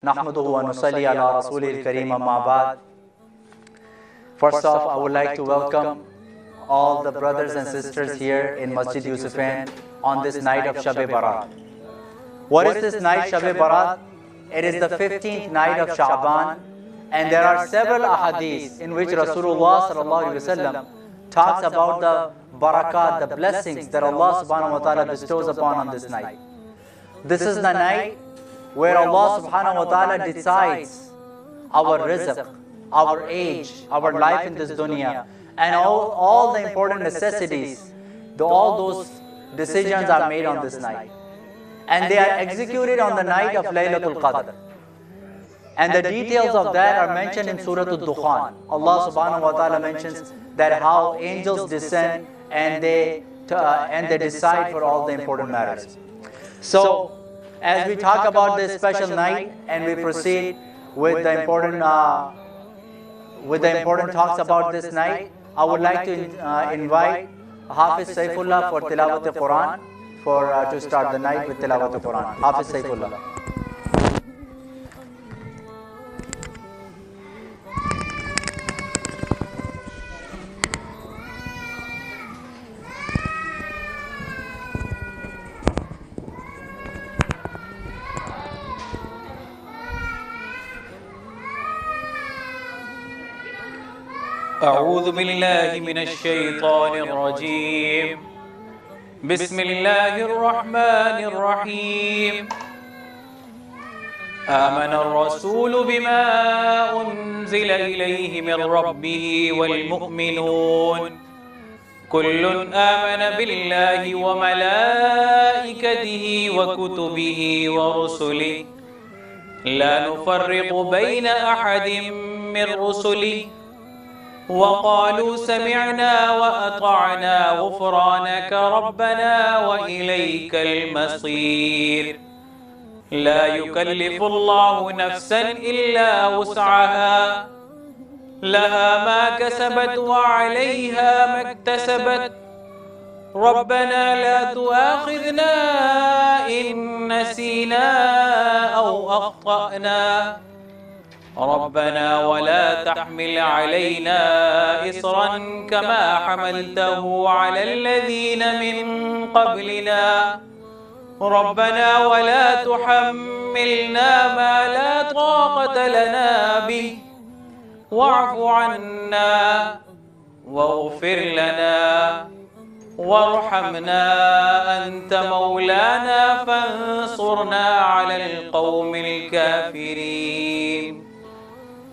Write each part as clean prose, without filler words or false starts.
نحمده wa nusalli ala rasulil kareem amma ba'd. First off, I would like to welcome all the brothers and sisters here in Masjid Yusufain on this night of Shab-e Barat. What is this night, Shab-e Barat? It is the 15th night of Sha'ban, and there are several ahadith in which Rasulullah sallallahu alaihi wasallam talks about the barakat, the blessings that Allah subhanahu wa ta'ala bestows upon on this night. This is the night where Allah subhanahu wa ta'ala decides our rizq, our age, our life in this dunya, and all the important necessities. All those decisions are made on this night. And they are executed on the night of Laylatul Qadr. And the details of that are mentioned in Surah Al-Dukhan. Allah subhanahu wa ta'ala mentions that how angels descend and they decide for all the important matters. So, as we talk about this special night and we proceed with the important talks about this night, I would like to invite Hafiz Saifullah for Tilawat al-Quran to start the night with Tilawat al-Quran. Hafiz Saifullah. أعوذ بالله من الشيطان الرجيم بسم الله الرحمن الرحيم آمن الرسول بما أنزل إليه من ربه والمؤمنون كل آمن بالله وملائكته وكتبه ورسله لا نفرق بين أحد من رسله وقالوا سمعنا وأطعنا غفرانك ربنا وإليك المصير لا يكلف الله نفسا إلا وسعها لها ما كسبت وعليها ما اكتسبت ربنا لا تؤاخذنا إن نسينا أو أخطأنا ربنا ولا تحمل علينا إصرا كما حملته على الذين من قبلنا ربنا ولا تحملنا ما لا طاقة لنا به واعف عنا واغفر لنا وارحمنا أنت مولانا فانصرنا على القوم الكافرين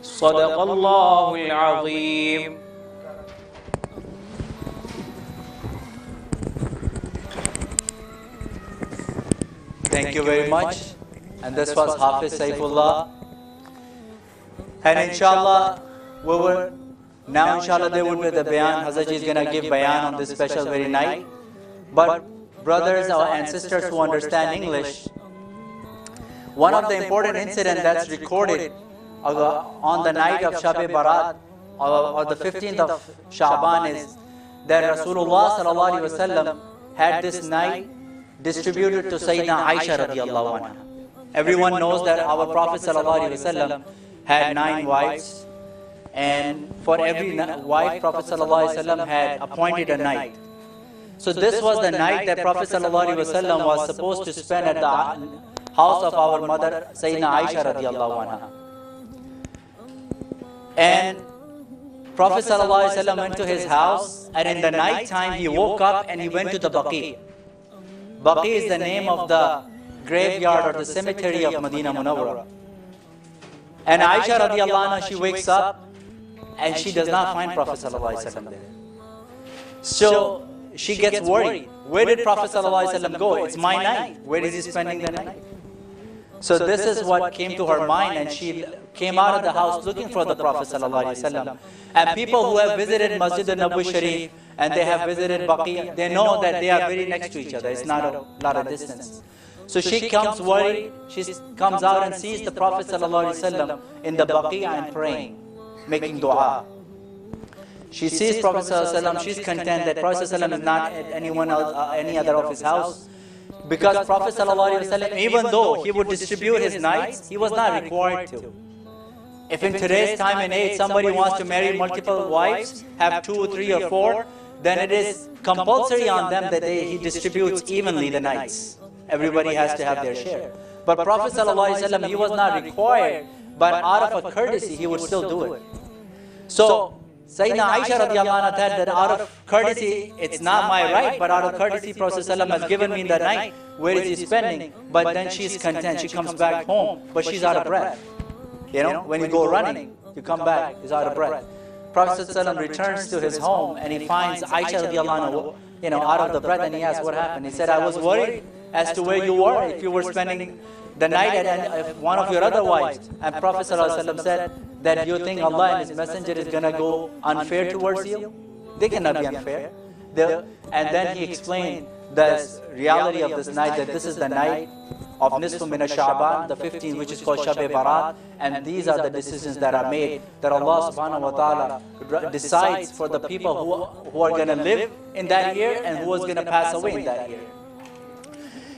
صدق الله العظيم. Thank you very much. And this was Hafiz Saifullah. And inshallah, inshallah there will be the bayan. Hazrat is going to give bayan on this special very night. But brothers and sisters who understand English, one of the important incidents that's recorded on the night of Shab-e Barat or the 15th of Sha'ban is that Rasulullah sallallahu alaihi wasallam had this night distributed to Sayyidina Aisha radiallahu anha. Everyone knows that our Prophet sallallahu alaihi wasallam had 9 wives, and for every wife Prophet sallallahu alaihi wasallam had appointed a night. So this was the night that Prophet sallallahu alaihi wasallam was supposed to spend at the house of our mother Sayyidina Aisha radiallahu anha. And Prophet ﷺ went to his house, and in the night time he woke up and he went to the Baqi. Baqi is the name of the graveyard or the cemetery of Medina Munawwara. And Aisha radiallahu anha, she wakes up and she does not find Prophet ﷺ there. So she gets worried. Where did Prophet ﷺ go? It's my night. Where is he spending the night? So this is what came to her mind, and she came out of the house looking for the Prophet ﷺ. And people who have visited Masjid al-Nabawi Sharif and they have visited Baqi, they know that they are very next to each other. It's not a lot of distance. So she comes worried. She comes out and sees the Prophet ﷺ in the Baqi and praying, making dua. She sees Prophet ﷺ. She's content that Prophet ﷺ is not at any other of his house. Because Prophet ﷺ, even though he would distribute his nights, he was not required to. If in today's time and age somebody wants to marry multiple wives, have 2, 3 or 4, then it is compulsory on them that he distributes evenly the nights. Everybody has to have their share. But Prophet ﷺ, he was not required, but out of a courtesy, he would still do it. So, Sayyidina Aisha radiallahu anha said that out of courtesy, it's not my right, but out of courtesy, Prophet ﷺ has given me the night. Where is he spending? But then she's content, she comes back home, but she's out of breath. You know, when you go running, you come back, he's out of breath. Prophet ﷺ returns to his home and he finds Aisha radiallahu anha, out of the breath, and he asks what happened. He said, I was worried as to where you were, if you were spending the night at one of your other wives. And Prophet ﷺ said that you think Allah and His Messenger is going to go unfair towards you? They cannot be unfair. And then he explained the reality of this night, that this is the night of Nisfu min Sha'ban, the 15th, which is called Shab-e Barat, and these are the decisions that are made, that Allah subhanahu wa ta'ala decides for the people who are going to live in that year and who is going to pass away in that year.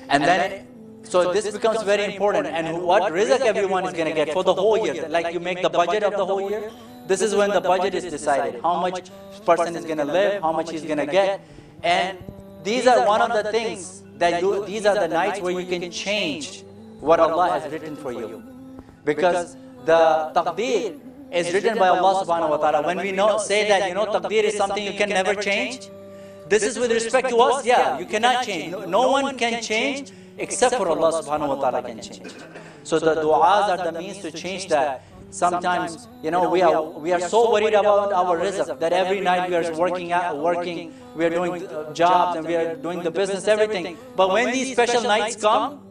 And then, so this becomes very important, and what rizq everyone is going to get for the whole year, like you make the budget of the whole year, this is when the budget is decided, how much person is going to live, how much he's going to get, and these are one of the things that these are the nights where you can change what Allah has written for you. Because the taqdeer is written by Allah subhanahu wa ta'ala. When we say that, taqdeer is something you can never change, this is with respect to us, yeah, you cannot change. No one can change except for Allah subhanahu wa ta'ala can change. So the du'as are the means to change that. Sometimes, we are so worried about our rizq that every night we are working, we are doing jobs and we are doing the business, everything. But when these special nights come,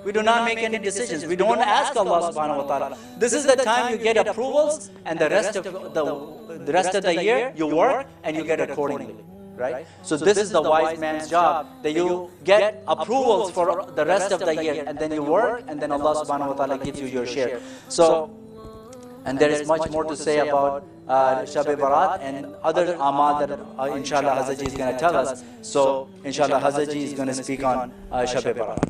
we do not make any decisions. We don't ask Allah subhanahu wa ta'ala. This is the time you get approvals, and the rest of the year you work and you get accordingly. Right? So this is the wise man's job, that you get approvals for the rest of the year, and then you work, and then Allah subhanahu wa ta'ala gives you your share. So, and there is much more to say about Shab-e Barat and other amal that inshallah Hazaji is going to tell us. So inshallah Hazaji is going to speak on Shab-e Barat.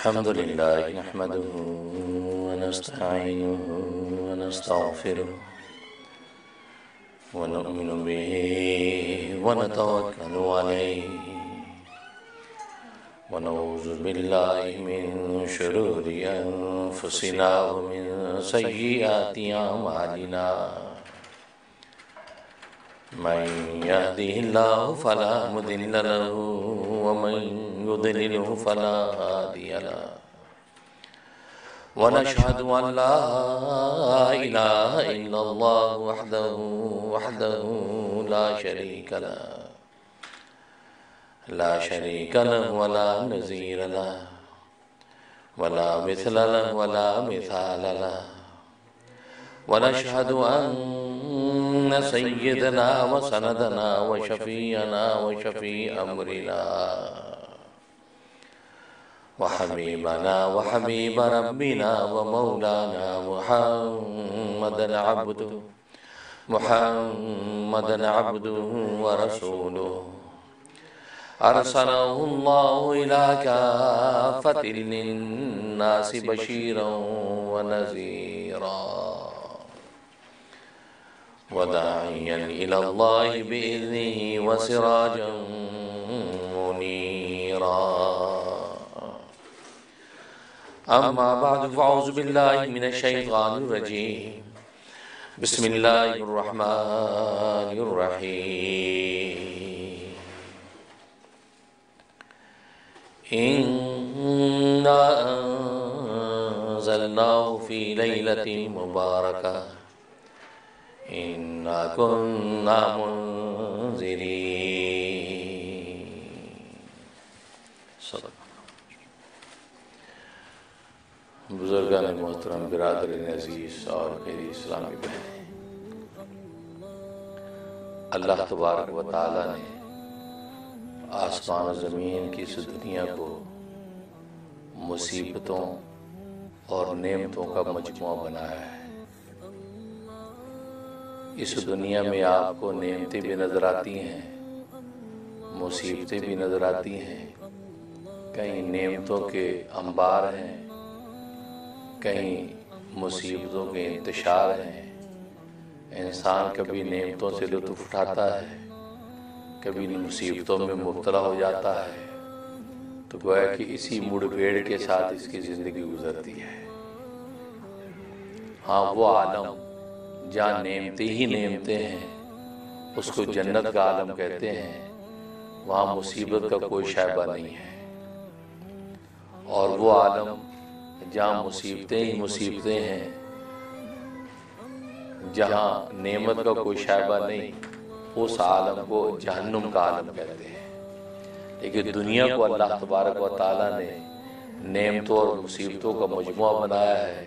الحمد لله نحمده ونستعينه ونستغفره ونؤمن به ونتوكل عليه ونعوذ بالله من شرور أنفسنا ومن سيئات أعمالنا من يهده الله فلا مضل له ومن يضلله فلا هادي له ونشهد أن لا إله إلا الله وحده لا شريك له ولا نظير له ولا مثل له ولا مثال له ونشهد أن سيدنا وسندنا وشفيعنا وشفيع أمرنا وحبيبنا وحبيب ربنا ومولانا محمدا عبده ورسوله أرسله الله إلى كافة للناس بشيرا ونذيرا وداعيا إلى الله بإذنه وسراجا منيرا أما بعد فأعوذ بالله من الشيطان الرجيم بسم الله الرحمن الرحيم إنا أنزلناه في ليلة مباركة إنا كنا منذرين برادر عزیز اور میری اسلامی بہنیں، اللہ تبارک و تعالیٰ نے آسمان و زمین کی اس دنیا کو مصیبتوں اور نعمتوں کا مجموعہ بنایا ہے۔ اس دنیا میں آپ کو نعمتیں بھی نظر آتی ہیں، مصیبتیں بھی نظر آتی ہیں۔ کہیں نعمتوں کے انبار ہیں، کہیں مصیبتوں کے انتشار ہیں۔ انسان کبھی نعمتوں سے لطف اٹھاتا ہے، کبھی مصیبتوں میں مبتلا ہو جاتا ہے، تو گویا کہ اسی مڑ بھیڑ کے ساتھ اس کی زندگی گزرتی ہے۔ ہاں، وہ عالم جہاں نعمتیں ہی نعمتیں ہیں، اس کو جنت کا عالم کہتے ہیں، وہاں مصیبت کا کوئی شائبہ نہیں ہے۔ اور وہ عالم جہاں مصیبتیں ہی مصیبتیں ہیں، جہاں نعمت کا کوئی شائبہ نہیں، اس عالم کو جہنم کا عالم کہتے ہیں۔ لیکن دنیا کو اللہ تبارک و تعالیٰ نے نعمتوں اور مصیبتوں کا مجموعہ بنایا ہے۔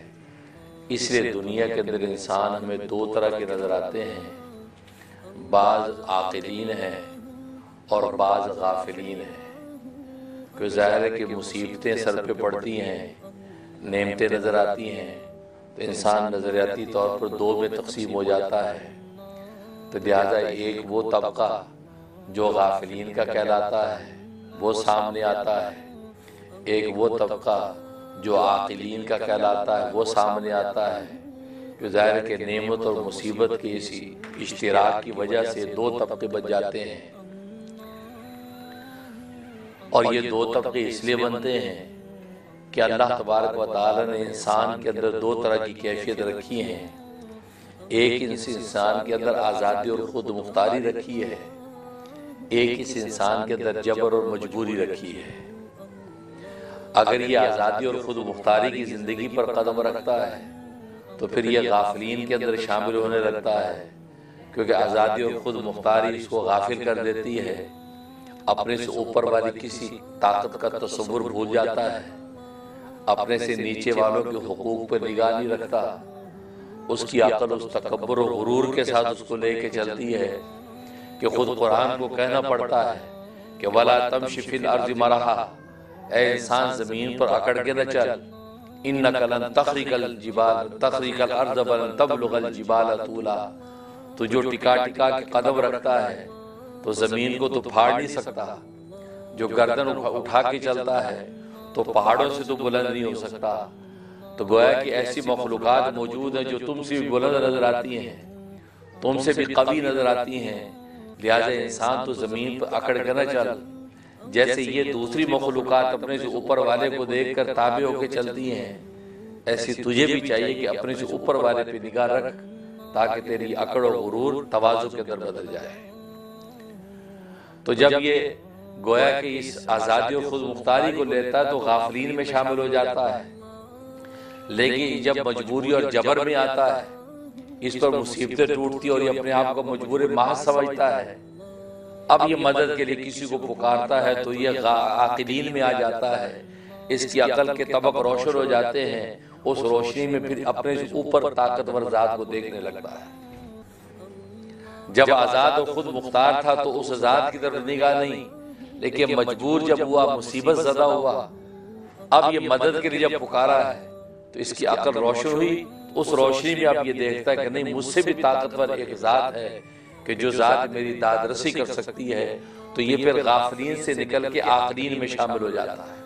اس لیے دنیا کے اندر انسان ہمیں دو طرح کے نظر آتے ہیں، بعض عاقلین ہیں اور بعض غافلین ہیں۔ کہ ظاہر ہے کہ مصیبتیں سر پہ پڑتی ہیں، نعمتیں نظر آتی ہیں، تو انسان نظریاتی طور پر دو میں تقسیم ہو جاتا ہے۔ تو لہٰذا ایک وہ طبقہ جو غافلین کا کہلاتا ہے وہ سامنے آتا ہے، ایک وہ طبقہ جو عاقلین کا کہلاتا ہے وہ سامنے آتا ہے۔ کہ ظاہر ہے کہ نعمت اور مصیبت کے اسی اشتراک کی وجہ سے دو طبقے بن جاتے ہیں۔ اور یہ دو طبقے اس لیے بنتے ہیں کہ اللہ تبارک و تعالیٰ نے انسان کے اندر دو طرح کی کیفیت رکھی ہیں۔ ایک اس انسان کے اندر آزادی اور خود مختاری رکھی ہے، ایک اس انسان کے اندر جبر اور مجبوری رکھی ہے۔ اگر یہ آزادی اور خود مختاری کی زندگی پر قدم رکھتا ہے تو پھر یہ غافلین کے اندر شامل ہونے لگتا ہے، کیونکہ آزادی اور خود مختاری اس کو غافل کر دیتی ہے، اپنے سے اوپر والی کسی طاقت کا تصور بھول جاتا ہے، اپنے سے نیچے والوں کے حقوق پر نگاہ نہیں رکھتا۔ اس کی عقل اس تکبر و غرور کے ساتھ اس کو لے کے چلتی ہے کہ خود قرآن کو کہنا پڑتا ہے کہ وَلَا تَمْشِ فِي الْأَرْضِ مَرَحًا، اے انسان زمین پر اکڑ کے نہ چل، إِنَّكَ لَن تَخْرِقَ الْأَرْضَ وَلَن تَبْلُغَ الْجِبَالَ طُولًا۔ تو جو ٹکا ٹکا کے قدم رکھتا ہے تو زمین کو تو پھاڑ نہیں سکتا، جو گردن اٹھا کے چلتا ہے تو پہاڑوں سے تو بلند نہیں ہو سکتا۔ تو گویا کہ ایسی مخلوقات موجود ہیں جو تم سے بھی بلند نظر آتی ہیں، تم سے بھی قوی نظر آتی ہیں، لہٰذا انسان تو زمین پر اکڑ کے نہ چل۔ جیسے یہ دوسری مخلوقات اپنے سے اوپر والے کو دیکھ کر تابع ہو کے چلتی ہیں، ایسی تجھے بھی چاہیے کہ اپنے سے اوپر والے پہ نگاہ رکھ، تاکہ تیری اکڑ و غرور تواضع کے اندر بدل جائے۔ تو جب یہ گویا کہ اس آزادی و خود مختاری کو لیتا ہے تو غافلین میں شامل ہو جاتا ہے، لیکن جب مجبوری اور جبر میں آتا ہے، اس پر مصیبتیں ٹوٹتی اور یہ اپنے آپ کو مجبور محض سمجھتا ہے، اب یہ مدد کے لیے کسی کو پکارتا ہے تو یہ عاقلین میں آ جاتا ہے، اس کی عقل کے طبق روشن ہو جاتے ہیں، اس روشنی میں پھر اپنے سے اوپر طاقتور ذات کو دیکھنے لگتا ہے۔ جب آزاد و خود مختار تھا تو اس ذات کی طرف نگاہ نہیں، لیکن مجبور جب ہوا، مصیبت زدہ ہوا، اب یہ مدد کے لیے جب پکارا ہے تو اس کی عقل روشن ہوئی، اس روشنی میں اب یہ دیکھتا ہے کہ نہیں، مجھ سے بھی طاقتور ایک ذات ہے کہ جو ذات میری داد رسی کر سکتی ہے۔ تو یہ پھر غافلین سے نکل کے عاقلین میں شامل ہو جاتا ہے۔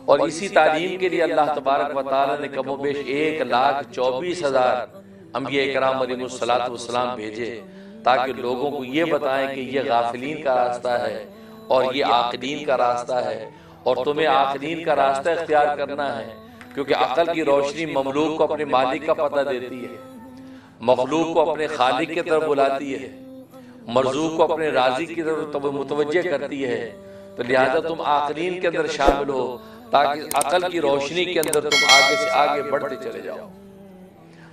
اور اسی تعلیم کے لیے اللہ تبارک و تعالیٰ نے کم و بیش 1,24,000 انبیاء کرام علیہ السلام بھیجے، تاکہ لوگوں کو یہ بتائیں کہ یہ غافلین کا راستہ ہے اور یہ عاقلین کا راستہ ہے، اور تمہیں عاقلین کا راستہ اختیار کرنا ہے، کیونکہ عقل کی روشنی مملوک کو اپنے مالک کا پتہ دیتی ہے، مخلوق کو اپنے خالق کی طرف بلاتی ہے، مرزوق کو اپنے رازق کی طرف متوجہ کرتی ہے۔ تو لہذا تم عاقلین کے اندر شامل ہو، تاکہ عقل کی روشنی کے اندر تم آگے سے آگے بڑھتے چلے جاؤ۔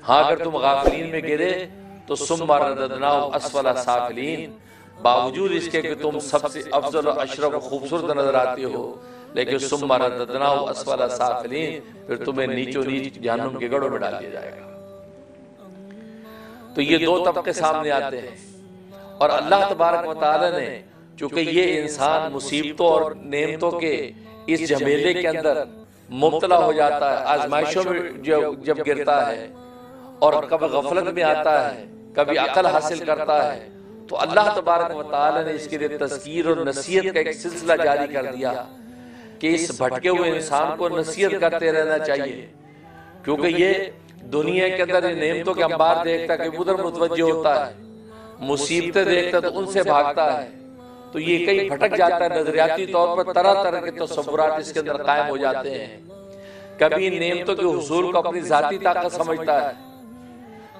ہاں، اگر تم غافلین میں گرے تو ثم رددناہ اسفل سافلین، باوجود اس کے کہ تم سب سے افضل و اشرف و خوبصورت نظر آتے ہو، لیکن ثم رددناہ اسفل سافلین، پھر تمہیں نیچو نیچ جہنم کے گڑھوں میں ڈال دیا جائے گا۔ تو یہ دو طبقے سامنے آتے ہیں، اور اللہ تبارک و تعالی نے چونکہ یہ انسان مصیبتوں اور نعمتوں کے اس جھمیلے کے اندر مبتلا ہو جاتا ہے، آزمائشوں میں جب گرتا ہے، اور کبھی غفلت میں آتا ہے، کبھی عقل حاصل کرتا ہے، تو اللہ تبارک و تعالی نے اس کے لیے تذکیر اور نصیحت کا ایک سلسلہ جاری کر دیا کہ اس بھٹکے ہوئے انسان کو نصیحت کرتے رہنا چاہیے، کیونکہ یہ دنیا کے اندر نعمتوں کے انبار دیکھتا ہے کہ ادھر متوجہ ہوتا ہے، مصیبتیں دیکھتا ہے تو ان سے بھاگتا ہے، تو یہ کئی بھٹک جاتا ہے، نظریاتی طور پر طرح طرح کے تصورات اس کے اندر قائم ہو جاتے ہیں۔ کبھی ان نعمتوں کے حصول کو اپنی ذاتی طاقت سمجھتا ہے،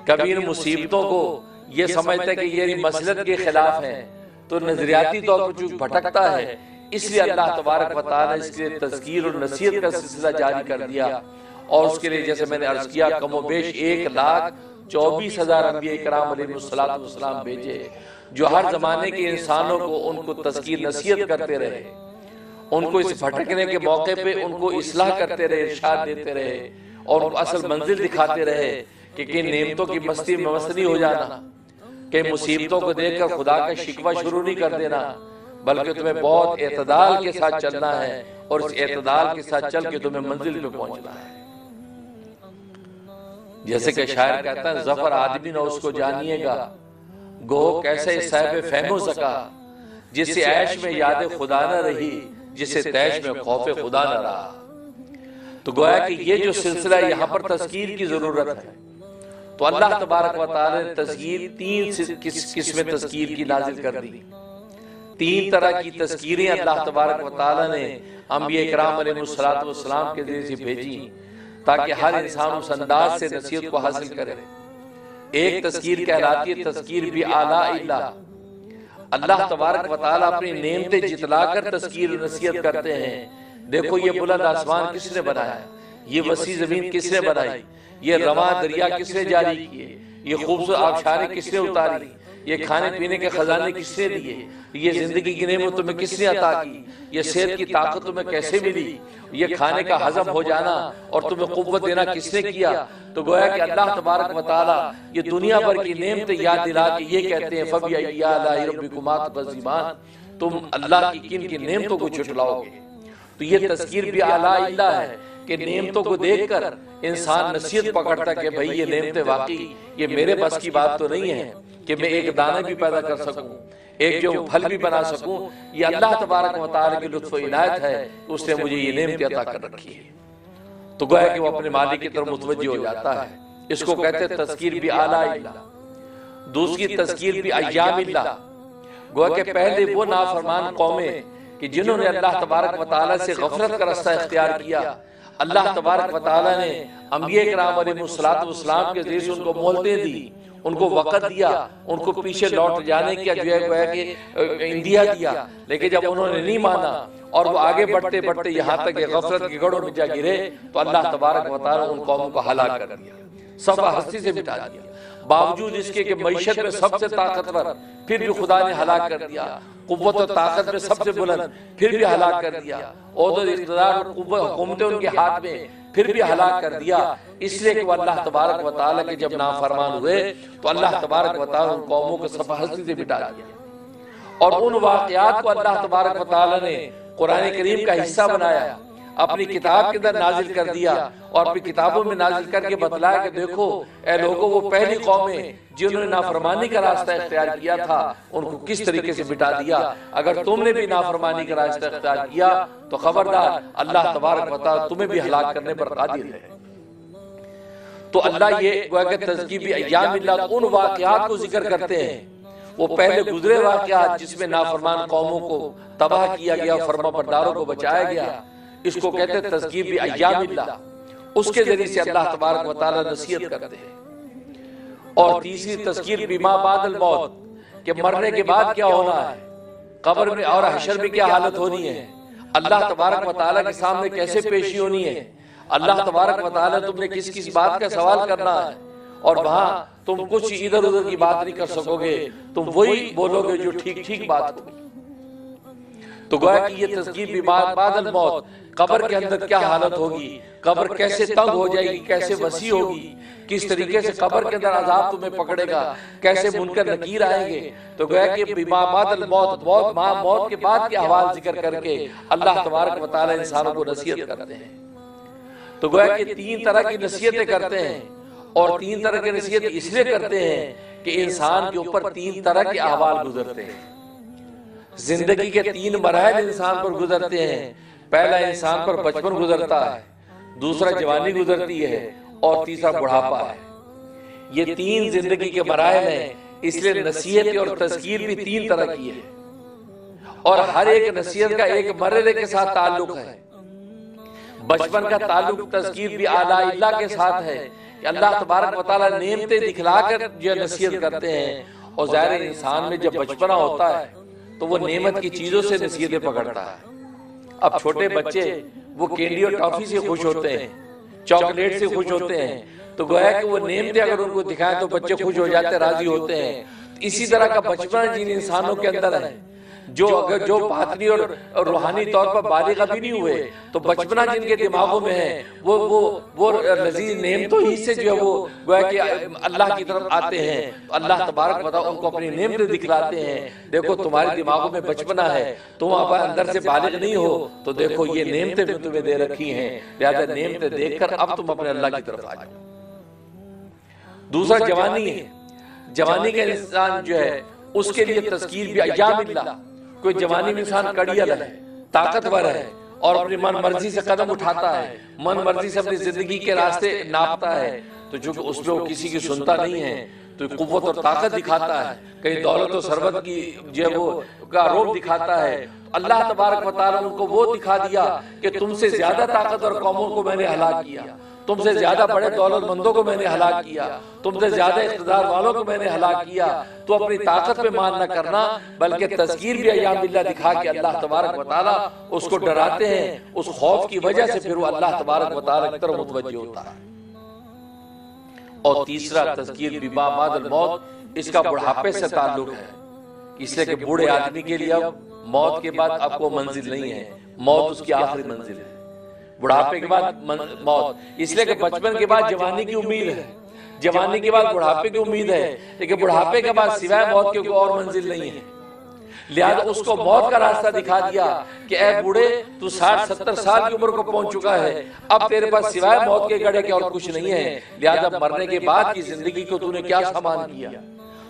کبھی ان مصیبتوں کو یہ سمجھتا ہے کہ یہ مسلط کے خلاف ہیں، تو نظریاتی طور پر جو بھٹکتا ہے، اس لیے اللہ تبارک و تعالی نے اس کے لیے تذکیر اور نصیحت کا سلسلہ جاری کر دیا، اور اس کے لیے جیسے میں نے عرض کیا کم و بیش 1,24,000 انبیاء کرام علیہ السلام بھیجے، جو ہر زمانے کے انسانوں کو ان کو تذکیر نصیحت کرتے رہے، ان کو اس بھٹکنے کے موقع پہ ان کو اصلاح کرتے رہے، ارشاد دیتے رہے، اور ان کو اصل منزل دکھاتے رہے کہ کن نعمتوں کی مستی میں مست نہیں ہو جانا، کہ مصیبتوں کو دیکھ کر خدا کا شکوہ شروع نہیں کر دینا، بلکہ تمہیں بہت اعتدال کے ساتھ چلنا ہے، اور اس اعتدال کے ساتھ چل کے تمہیں منزل پہ پہنچنا ہے۔ جیسے کہ شاعر کہتا ہے ظفر آدمی نہ اس کو جانیے گا، گو کیسے صاحب فہم ہو سکا، جسے عیش میں یاد خدا نہ رہی، جسے تیش میں خوف خدا نہ رہا۔ تو گویا کہ یہ جو سلسلہ ہے یہاں پر تذکیر کی ضرورت ہے، تو اللہ تبارک و تعالی نے تذکیر 3 قسمیں تذکیر کی نازل کر دی، 3 طرح کی تذکیریں اللہ تبارک و تعالی نے انبیاء کرام علیہ السلام کے ذریعے سے بھیجی، تاکہ ہر انسان اس انداز سے نصیحت کو حاصل کرے۔ ایک تذکیر کہلاتی ہے تذکیر بھی آلاء اللہ، اللہ تبارک و تعالی اپنی نعمتیں جتلا کر تذکیر و نصیحت کرتے ہیں۔ دیکھو یہ بلند آسمان کس نے بنایا، یہ وسیع زمین کس نے بنائی، یہ رواں دریا کس نے جاری کیے، یہ خوبصورت آبشاریں کس نے اتاری، یہ کھانے پینے کے خزانے کس نے دیے، یہ زندگی کی نعمت تمہیں کس نے عطا کی، یہ صحت کی طاقت تمہیں کیسے ملی، یہ کھانے کا ہضم ہو جانا اور تمہیں قوت دینا کس نے کیا۔ تو گویا کہ اللہ تبارک و تعالی یہ دنیا بھر کی نعمتیں یاد دلا کے یہ کہتے ہیں فَبِأَيِّ آلَاءِ رَبِّكُمَا تُكَذِّبَانِ، تم اللہ کی کن کی نعمتوں کو جھٹلاؤ گے۔ تو یہ تذکیر بھی آلاء اللہ ہے کہ نعمتوں کو دیکھ کر انسان نصیحت پکڑتا کہ بھئی یہ نعمتیں واقعی یہ میرے بس کی بات تو نہیں ہے کہ میں ایک دانہ بھی پیدا کر سکوں، ایک جو پھل بھی بنا سکوں، یہ اللہ تبارک و تعالی کی لطف و عنایت ہے، اس نے مجھے یہ نعمت عطا کر رکھی ہے۔ تو گویا کہ وہ اپنے مالک کی طرف متوجہ ہو جاتا ہے، اس کو کہتے ہیں تذکیر بھی آلاء اللہ۔ دوسری تذکیر بھی ایام اللہ، گویا کہ پہلے وہ نافرمان قومیں کہ جنہوں نے اللہ تبارک و تعالی سے غفلت کا راستہ اختیار کیا، اللہ تبارک و تعالی نے انبیاء کرام علیہ السلام کے ذریعے سے ان کو مہلتیں دی، ان کو وقت دیا، ان کو پیچھے لوٹ جانے کا جو ہے گویا کہ اندیا دیا، لیکن جب انہوں نے نہیں مانا اور وہ آگے بڑھتے بڑھتے یہاں تک کہ غفلت کے گڑھوں میں جا گرے، تو اللہ تبارک و تعالی ان قوموں کو ہلاک کر دیا، صفحہ ہستی سے مٹا دیا۔ باوجود اس کے کہ معیشت میں سب سے طاقتور پھر بھی خدا نے ہلاک کر دیا، قوت و طاقت میں سب سے بلند پھر بھی ہلاک کر دیا، عہد و اقتدار اور قوت حکومتیں ان کے ہاتھ میں پھر بھی ہلاک کر دیا، اس لیے کہ وہ اللہ تبارک و تعالی کے جب نافرمان ہوئے تو اللہ تبارک و تعالی ان قوموں کو صفحہ ہستی سے مٹا دیا۔ اور ان واقعات کو اللہ تبارک و تعالی نے قرآن کریم کا حصہ بنایا، اپنی کتاب کے اندر نازل کر دیا، اور اپنی کتابوں میں نازل کر کے بتلایا کہ دیکھو اے لوگوں وہ پہلی قومیں جنہوں نے نافرمانی کا راستہ اختیار کیا تھا ان کو کس طریقے سے مٹا دیا، اگر تم نے بھی نافرمانی کا راستہ اختیار کیا تو خبردار اللہ تبارک و تعالی تمہیں بھی ہلاک کرنے پر قادر ہے۔ تو اللہ یہ گویا کہ تذکیر بھی ایام اللہ ان واقعات کو ذکر کرتے ہیں، وہ پہلے گزرے واقعات جس میں نافرمان قوموں کو تباہ کیا گیا، فرما برداروں کو بچایا گیا، اس کو کہتے ہیں تذکیر بھی ایام اللہ، اس کے ذریعے سے اللہ تبارک و تعالی نصیحت کرتے ہیں۔ اور تیسری تذکیر بھی ما بعد الموت، کہ مرنے کے بعد کیا ہونا ہے، قبر میں اور حشر میں کیا حالت ہونی ہے، اللہ تبارک و تعالی کے سامنے کیسے پیشی ہونی ہے، اللہ تبارک و تعالی تم نے کس کس بات کا سوال کرنا ہے، اور وہاں تم کچھ ادھر ادھر کی بات نہیں کر سکو گے، تم وہی بولو گے جو ٹھیک ٹھیک بات ہوگی۔ تو گویا کہ یہ تذکیر بھی بعد الموت، قبر کے اندر کیا حالت ہوگی، قبر کیسے تنگ ہو جائے گی، کیسے وسیع ہوگی، کس طریقے سے قبر کے اندر عذاب تمہیں پکڑے گا، کیسے منکر نکیر آئیں گے. تو گویا کہ بما بعد الموت، موت کے بعد کے احوال ذکر کر کے اللہ تبارک و تعالی انسانوں کو نصیحت کرتے ہیں. تو گویا کہ 3 طرح کی نصیحتیں کرتے ہیں، اور 3 طرح کی نصیحت اس لیے کرتے ہیں کہ انسان کے اوپر 3 طرح کے احوال گزرتے ہیں. زندگی کے 3 مراحل انسان پر گزرتے ہیں. پہلا انسان پر بچپن گزرتا ہے، دوسرا جوانی گزرتی ہے، اور تیسرا بڑھاپا ہے. یہ 3 زندگی کے مراحل ہیں، اس لیے نصیحت اور تذکیر بھی 3 طرح کی ہے، اور ہر ایک نصیحت کا ایک مرحلے کے ساتھ تعلق ہے. بچپن کا تعلق تذکیر بھی اعلیٰ اللہ کے ساتھ ہے کہ اللہ تبارک و تعالیٰ نعمتیں دکھلا کر جو نصیحت کرتے ہیں. اور ظاہر انسان میں جب بچپنا ہوتا ہے تو وہ نعمت کی چیزوں سے نصیحتیں پکڑتا ہے. اب چھوٹے بچے وہ کینڈی اور ٹافی سے خوش ہوتے ہیں، چاکلیٹ سے خوش ہوتے ہیں، تو گویا کہ وہ نعمتیں اگر ان کو دکھائیں تو بچے خوش ہو جاتے ہیں، راضی ہوتے ہیں. اسی طرح کا بچپن جن انسانوں کے اندر ہے جو باطنی اور روحانی طور پر بالغ بھی نہیں ہوئے، تو بچپنا جن کے دماغوں میں ہے وہ لذیذ نعمتوں ہی سے جو ہے وہ گویا کہ اللہ کی طرف آتے ہیں. اللہ تبارک و تعالیٰ ان کو اپنی نعمتیں دکھلاتے ہیں. دیکھو تمہارے دماغوں میں بچپنا ہے، تم اب اندر سے بالغ نہیں ہو، تو دیکھو یہ نعمتیں بھی تمہیں دے رکھی ہیں، لہذا نعمتیں دیکھ کر اب تم اپنے اللہ کی طرف آ جاؤ. دوسرا جوانی ہے. جوانی کا انسان جو ہے اس کے لیے تذکیر بھی ایام اللہ. کوئی جوانی میں انسان کڑیل ہے، طاقتور ہے، اور اپنی من مرضی سے قدم اٹھاتا ہے، من مرضی سے اپنی زندگی کے راستے ناپتا ہے. تو چونکہ اس پہ وہ کسی کی سنتا نہیں ہے تو قوت اور طاقت دکھاتا ہے، کہیں دولت و ثروت کی جو ہے وہ کا روپ دکھاتا ہے. اللہ تبارک و تعالیٰ ان کو وہ دکھا دیا کہ تم سے زیادہ طاقتور قوموں کو میں نے ہلاک کیا، تم سے زیادہ بڑے دولت مندوں کو میں نے ہلاک کیا، تم سے زیادہ اقتدار والوں کو میں نے ہلاک کیا. تو اپنی طاقت پہ مان نہ کرنا، بلکہ تذکیر بھی ایام اللہ دکھا کے اللہ تبارک و تعالیٰ اس کو ڈراتے ہیں. اس خوف کی وجہ سے پھر وہ اللہ تبارک و تعالیٰ کی طرف متوجہ ہوتا ہے. اور تیسرا تذکیر بما بعد الموت، اس کا بڑھاپے سے تعلق ہے، اس لیے کہ بوڑھے آدمی کے لیے اب موت کے بعد اب کو منزل نہیں ہے، موت اس کی آخری منزل ہے. بڑھاپے کے بعد موت، اس لیے کہ بچپن کے بعد جوانی کی امید ہے، جوانی کے بعد بڑھاپے کی امید ہے، لیکن بڑھاپے کے بعد سوائے موت کے کوئی اور منزل نہیں ہے. لہذا اس کو موت کا راستہ دکھا دیا کہ اے بوڑھے تو 60-70 سال کی عمر کو پہنچ چکا ہے، اب تیرے پاس سوائے موت کے گڑھے کے اور کچھ نہیں ہے. لہذا مرنے کے بعد کی زندگی کو تو نے کیا سامان کیا،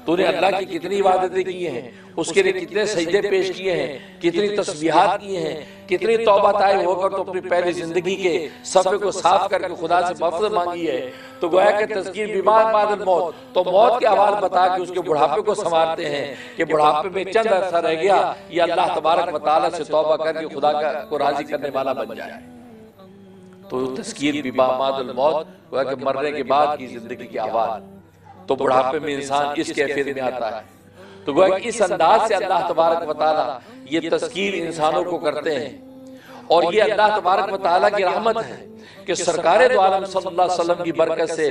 تو نے اللہ کی کتنی عبادتیں کی ہیں، اس کے لیے کتنے سجدے پیش کیے ہیں، کتنی تسبیحات کیے ہیں، کتنی توبہ طائب ہو کر تو اپنی پہلی زندگی کے صفحے کو صاف کر کے خدا سے مغفرت مانگی ہے. تو گویا کہ تذکیر بما بعد الموت، تو موت کے احوال بتا کے اس کے بڑھاپے کو سنوارتے ہیں کہ بڑھاپے میں چند عرصہ رہ گیا، یہ اللہ تبارک و تعالیٰ سے توبہ کر کے خدا کو راضی کرنے والا بن جائے. تو تذکیر بما بعد الموت گویا کہ مرنے کے بعد کی زندگی کے احوال. تو بڑھاپے میں انسان اس کیفیت میں آتا ہے. تو گویا کہ اس انداز سے اللہ تبارک و تعالیٰ یہ تذکیر انسانوں کو کرتے ہیں. اور یہ اللہ تبارک و تعالیٰ کی رحمت ہے کہ سرکار دو عالم صلی اللہ علیہ وسلم کی برکت سے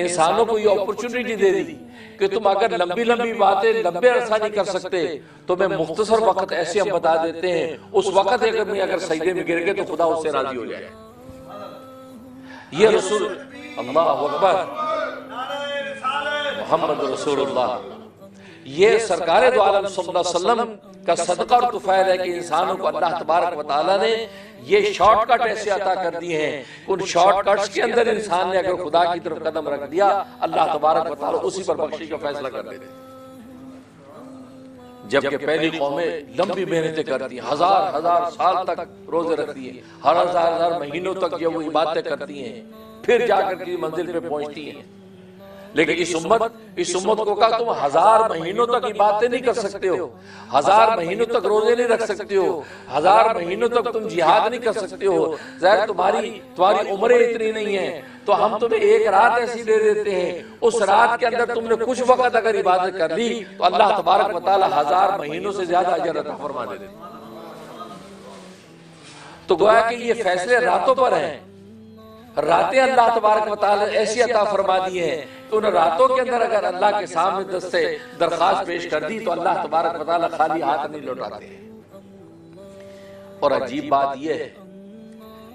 انسانوں کو یہ اپورچونٹی دے دی کہ تم اگر لمبی لمبی باتیں لمبے عرصہ نہیں کر سکتے تو میں مختصر وقت ایسے ہم بتا دیتے ہیں، اس وقت اگر سجدے میں گر گئے تو خدا اس سے راضی ہو جائے. یہ رسول اللہ اکبر محمد رسول اللہ، یہ سرکار دو عالم صلی اللہ علیہ وسلم کا صدقہ اور طفیل ہے کہ انسانوں کو اللہ تبارک و تعالیٰ نے یہ شارٹ کٹ ایسے عطا کر دی ہیں. ان شارٹ کٹس کے اندر انسان نے اگر خدا کی طرف قدم رکھ دیا، اللہ تبارک و تعالیٰ اسی پر بخشش کا فیصلہ کر دیتے. جبکہ پہلی قومیں لمبی محنتیں کرتی ہیں، ہزار سال تک روزے رکھتی ہیں، ہزار مہینوں تک جو وہ عبادتیں کرتی ہیں، پھر جا کر کی منزل پہ پہنچتی ہیں. لیکن اس امت کو کہا تم 1000 مہینوں تک عبادتیں نہیں کر سکتے ہو، 1000 مہینوں تک روزے نہیں رکھ سکتے ہو، 1000 مہینوں تک تم جہاد نہیں کر سکتے ہو، ظاہر تمہاری عمریں اتنی نہیں ہیں، تو ہم تمہیں ایک رات ایسی دے دیتے ہیں، اس رات کے اندر تم نے کچھ وقت اگر عبادت کر لی تو اللہ تبارک و تعالیٰ 1000 مہینوں سے زیادہ اجر عطا فرما دیتے. تو گویا کہ یہ فیصلے راتوں پر ہیں. راتیں اللہ تبارک و تعالیٰ ایسی عطا فرما دی ہیں کہ ان راتوں کے اندر اگر اللہ کے سامنے درخواست پیش کر دی تو اللہ تبارک و تعالیٰ خالی ہاتھ نہیں لوٹاتے. اور عجیب بات یہ ہے